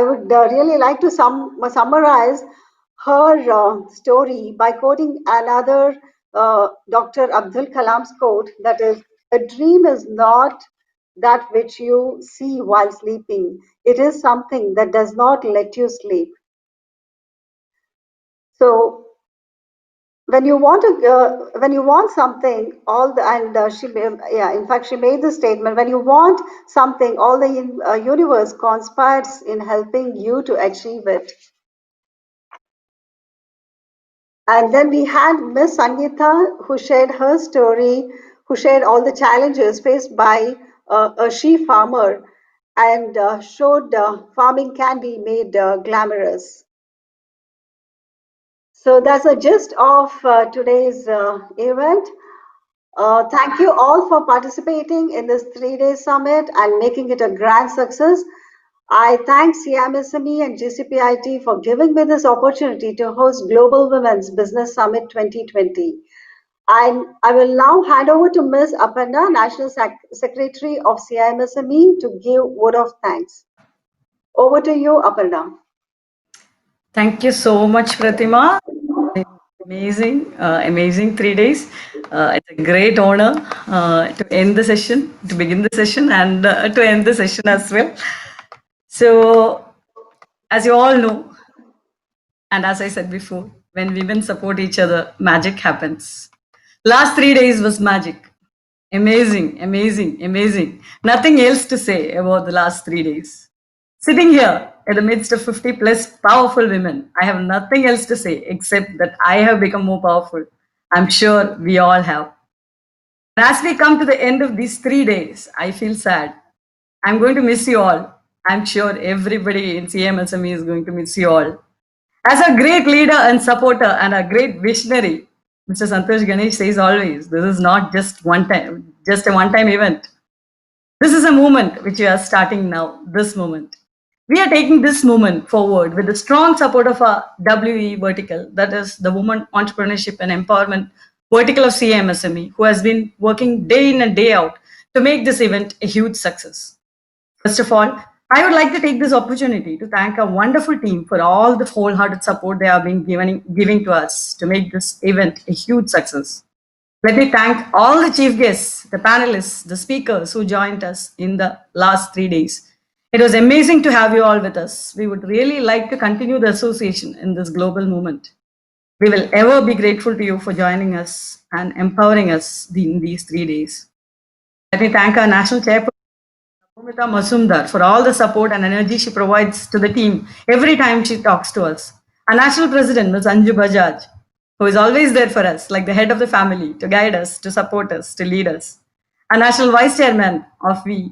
would really like to summarize her story by quoting another Dr. Abdul Kalam's quote, that is, a dream is not that which you see while sleeping. It is something that does not let you sleep. So when you want something, all the and yeah, in fact, she made the statement: when you want something, all the universe conspires in helping you to achieve it. And then we had Miss Sangeeta, who shared her story, who shared all the challenges faced by a she farmer, and showed farming can be made glamorous. So that's a gist of today's event. Thank you all for participating in this 3 day summit and making it a grand success. I thank CMSME and GCPIT for giving me this opportunity to host Global Women's Business Summit 2020. I will now hand over to Ms. Aparna, National Secretary of CIMSME, to give word of thanks. Over to you, Aparna. Thank you so much, Pratima. Amazing 3 days. It's a great honor to end the session, to begin the session, and to end the session as well. So, as you all know, and as I said before, when women support each other, magic happens. Last 3 days was magic. Amazing. Nothing else to say about the last 3 days. Sitting here in the midst of 50 plus powerful women, I have nothing else to say except that I have become more powerful. I'm sure we all have. And as we come to the end of these 3 days, I feel sad. I'm going to miss you all. I'm sure everybody in CMSME is going to miss you all. As a great leader and supporter and a great visionary, Mr. Santosh Ganesh says always, this is not just a one-time event. This is a movement which we are starting now, this moment. We are taking this movement forward with the strong support of our WE vertical, that is the Women Entrepreneurship and Empowerment vertical of CMSME, who has been working day in and day out to make this event a huge success. First of all, I would like to take this opportunity to thank our wonderful team for all the wholehearted support they have been giving to us to make this event a huge success. Let me thank all the chief guests, the panelists, the speakers who joined us in the last 3 days. It was amazing to have you all with us. We would really like to continue the association in this global movement. We will ever be grateful to you for joining us and empowering us in these 3 days. Let me thank our national chairperson, Bhumika Masumdar, for all the support and energy she provides to the team every time she talks to us. Our national president, Ms. Anju Bajaj, who is always there for us, like the head of the family, to guide us, to support us, to lead us. Our national vice chairman of V,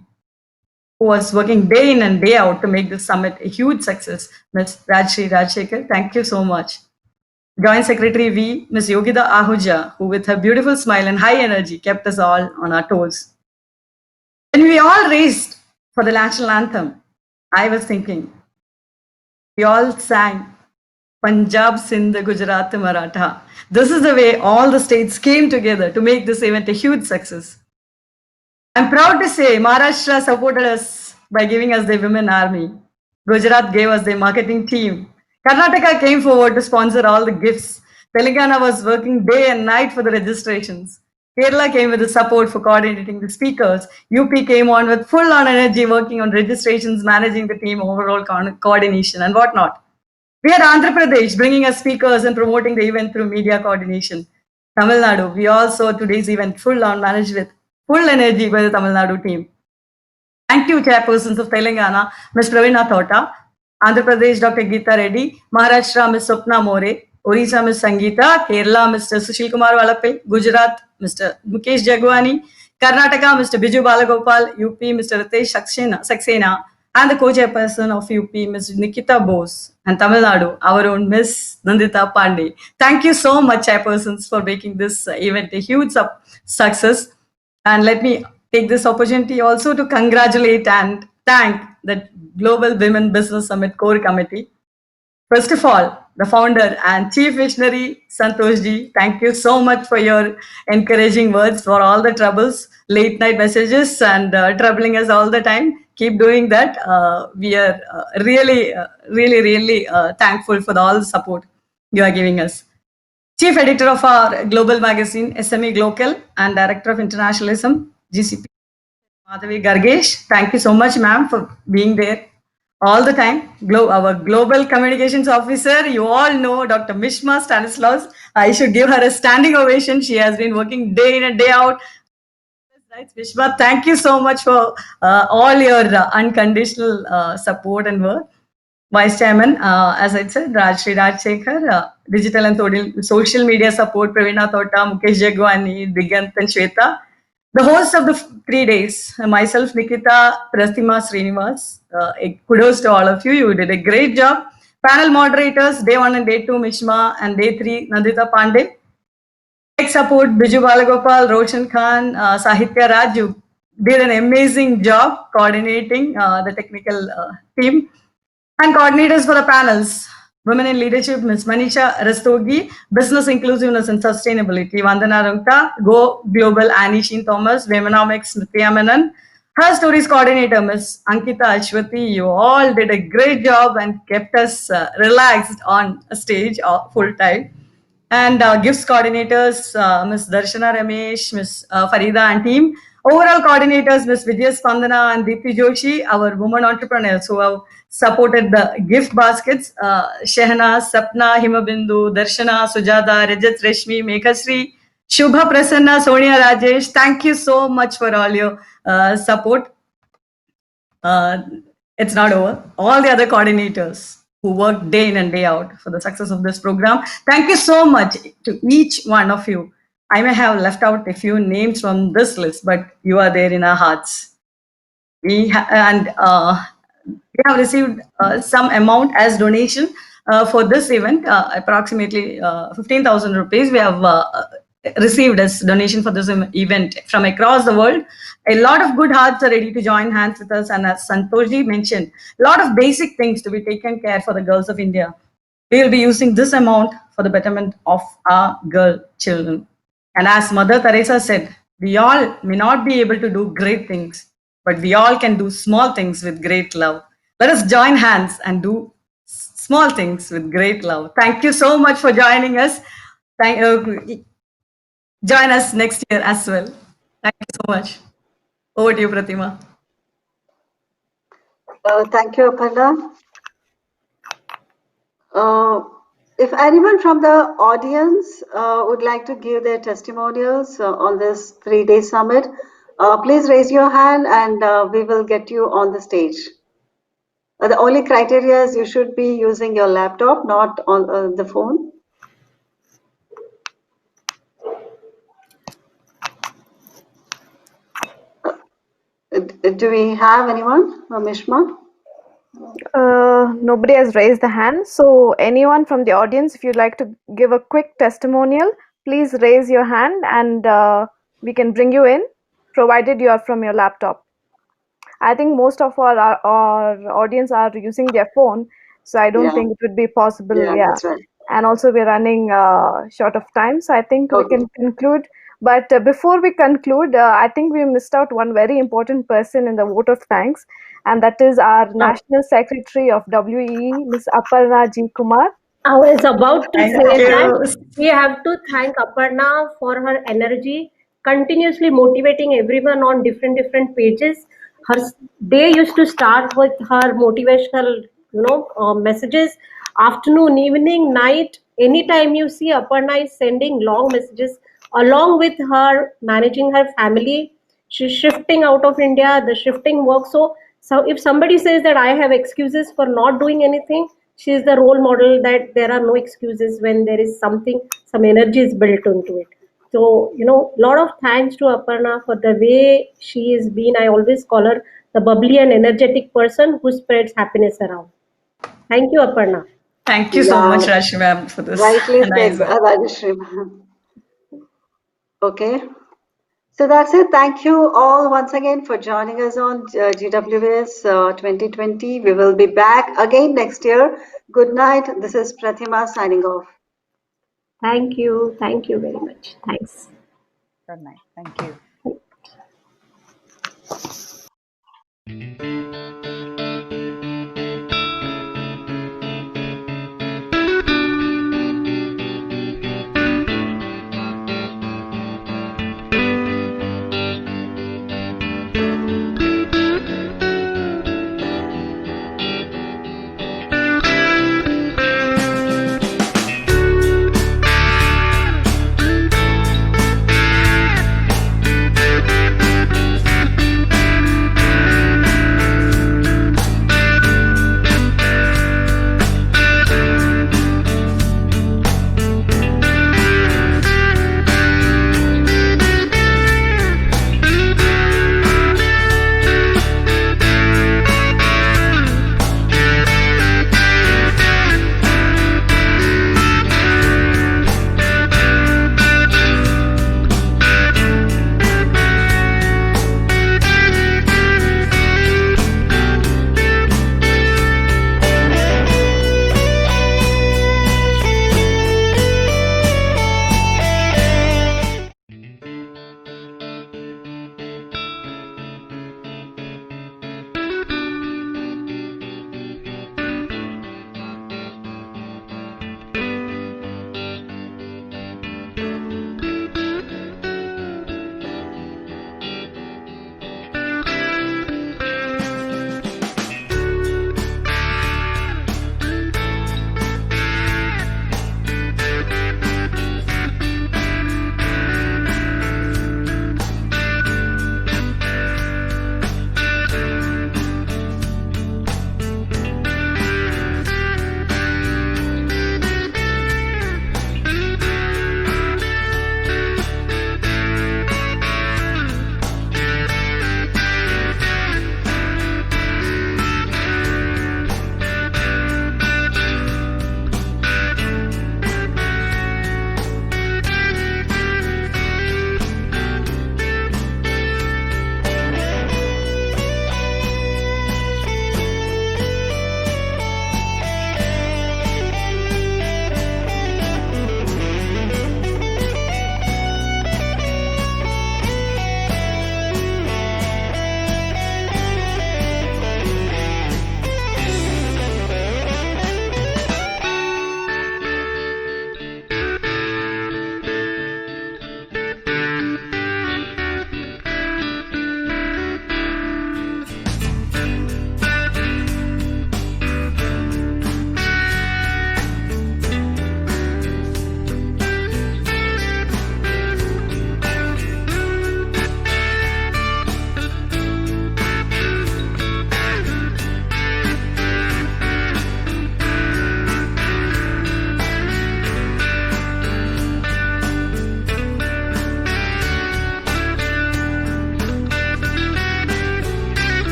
who was working day in and day out to make this summit a huge success, Ms. Rajshri Rajshekhar. Thank you so much. Joint Secretary V, Ms. Yogita Ahuja, who with her beautiful smile and high energy kept us all on our toes. When we all raised for the national anthem, I was thinking, we all sang Punjab, Sindh, Gujarat, Maratha. This is the way all the states came together to make this event a huge success. I'm proud to say Maharashtra supported us by giving us the women army. Gujarat gave us the marketing team. Karnataka came forward to sponsor all the gifts. Telangana was working day and night for the registrations. Kerala came with the support for coordinating the speakers. UP came on with full on energy working on registrations, managing the team, overall coordination and whatnot. We had Andhra Pradesh bringing us speakers and promoting the event through media coordination. Tamil Nadu, we all saw today's event full on managed with full energy by the Tamil Nadu team. Thank you, chairpersons of Telangana, Ms. Praveena Thota, Andhra Pradesh, Dr. Geeta Reddy, Maharashtra, Ms. Swapna More, Orissa, Ms. Sangeeta, Kerala, Mr. Sushil Kumar Valappe, Gujarat, Mr. Mukesh Jagwani, Karnataka, Mr. Biju Balagopal, UP, Mr. Ritesh Saxena, and the co-chairperson of UP, Ms. Nikita Bose, and Tamil Nadu, our own Ms. Nandita Pandey. Thank you so much, chairpersons, for making this event a huge success. And let me take this opportunity also to congratulate and thank the Global Women Business Summit Core Committee. First of all, the founder and chief visionary, Santosh ji, thank you so much for your encouraging words, for all the troubles, late night messages, and troubling us all the time. Keep doing that. We are really thankful for all the support you are giving us. Chief editor of our global magazine, SME Global, and director of internationalism, GCP, Madhavi Gargesh. Thank you so much, ma'am, for being there. all the time. Our global communications officer, you all know Dr. Mishma Stanislaus. I should give her a standing ovation. She has been working day in and day out. Right, Mishma, thank you so much for all your unconditional support and work. Vice Chairman, as I said, Sri Raj Shekhar, Digital and Social Media Support, Pravina Tota, Mukesh Jagwani, Digant and Shweta. The host of the 3 days, myself, Nikita, Pratima Srinivas. Kudos to all of you. You did a great job. Panel moderators, day 1 and day 2, Mishma, and day 3, Nandita Pandey. Tech support, Biju Balagopal, Roshan Khan, Sahitya Raju did an amazing job coordinating the technical team. And coordinators for the panels, Women in Leadership, Ms. Manisha Rastogi, Business Inclusiveness and Sustainability, Vandana Rungta, Go Global, Annie Sheen Thomas, Womenomics, Nitya Menon, Her Stories Coordinator, Ms. Ankita Ashwati. You all did a great job and kept us relaxed on a stage full time. And gifts coordinators, Ms. Darshana Ramesh, Ms. Farida and team. Overall coordinators, Ms. Vijay Spandana and Deepthi Joshi, our women entrepreneurs who have supported the gift baskets. Shehna, Sapna, Himabindu, Darshana, Sujata, Rajat Reshmi, Meghasri, Shubha Prasanna, Sonia Rajesh. Thank you so much for all your support. It's not over. All the other coordinators who work day in and day out for the success of this program. Thank you so much to each one of you. I may have left out a few names from this list, but you are there in our hearts. We have received some amount as donation for this event, approximately 15,000 rupees. We have received as donation for this event from across the world. A lot of good hearts are ready to join hands with us, and as Santoshji mentioned, a lot of basic things to be taken care for the girls of India. We will be using this amount for the betterment of our girl children. And as Mother Teresa said, we all may not be able to do great things, but we all can do small things with great love. Let us join hands and do small things with great love. Thank you so much for joining us. Join us next year as well. Thank you so much. Over to you, Pratima. Thank you, Aparna. If anyone from the audience would like to give their testimonials on this 3-day summit, please raise your hand and we will get you on the stage. The only criteria is you should be using your laptop, not on the phone. Do we have anyone, Mishma? Nobody has raised the hand. So anyone from the audience, if you'd like to give a quick testimonial, please raise your hand and we can bring you in, provided you are from your laptop. I think most of our audience are using their phone, so I don't think it would be possible. Yeah, that's right. And also we're running short of time, so I think we can conclude. But before we conclude, I think we missed out one very important person in the vote of thanks, and that is our National Secretary of WEE, Ms. Aparna G. Kumar. I was about to say that we have to thank Aparna for her energy, continuously motivating everyone on different pages. Her day used to start with her motivational, messages. Afternoon, evening, night, anytime you see Aparna is sending long messages along with her managing her family. She's shifting out of India, the shifting work. So if somebody says that I have excuses for not doing anything, she is the role model that there are no excuses when there is something, some energy is built into it. So, lot of thanks to Aparna for the way she has been. I always call her the bubbly and energetic person who spreads happiness around. Thank you, Aparna. Thank you so much, Rashmi ma'am, for this. Rightly said, Rajeshri ma'am. Okay. So that's it. Thank you all once again for joining us on GWBS 2020. We will be back again next year. Good night. This is Pratima signing off. Thank you. Thank you very much. Thanks. Good night. Thank you.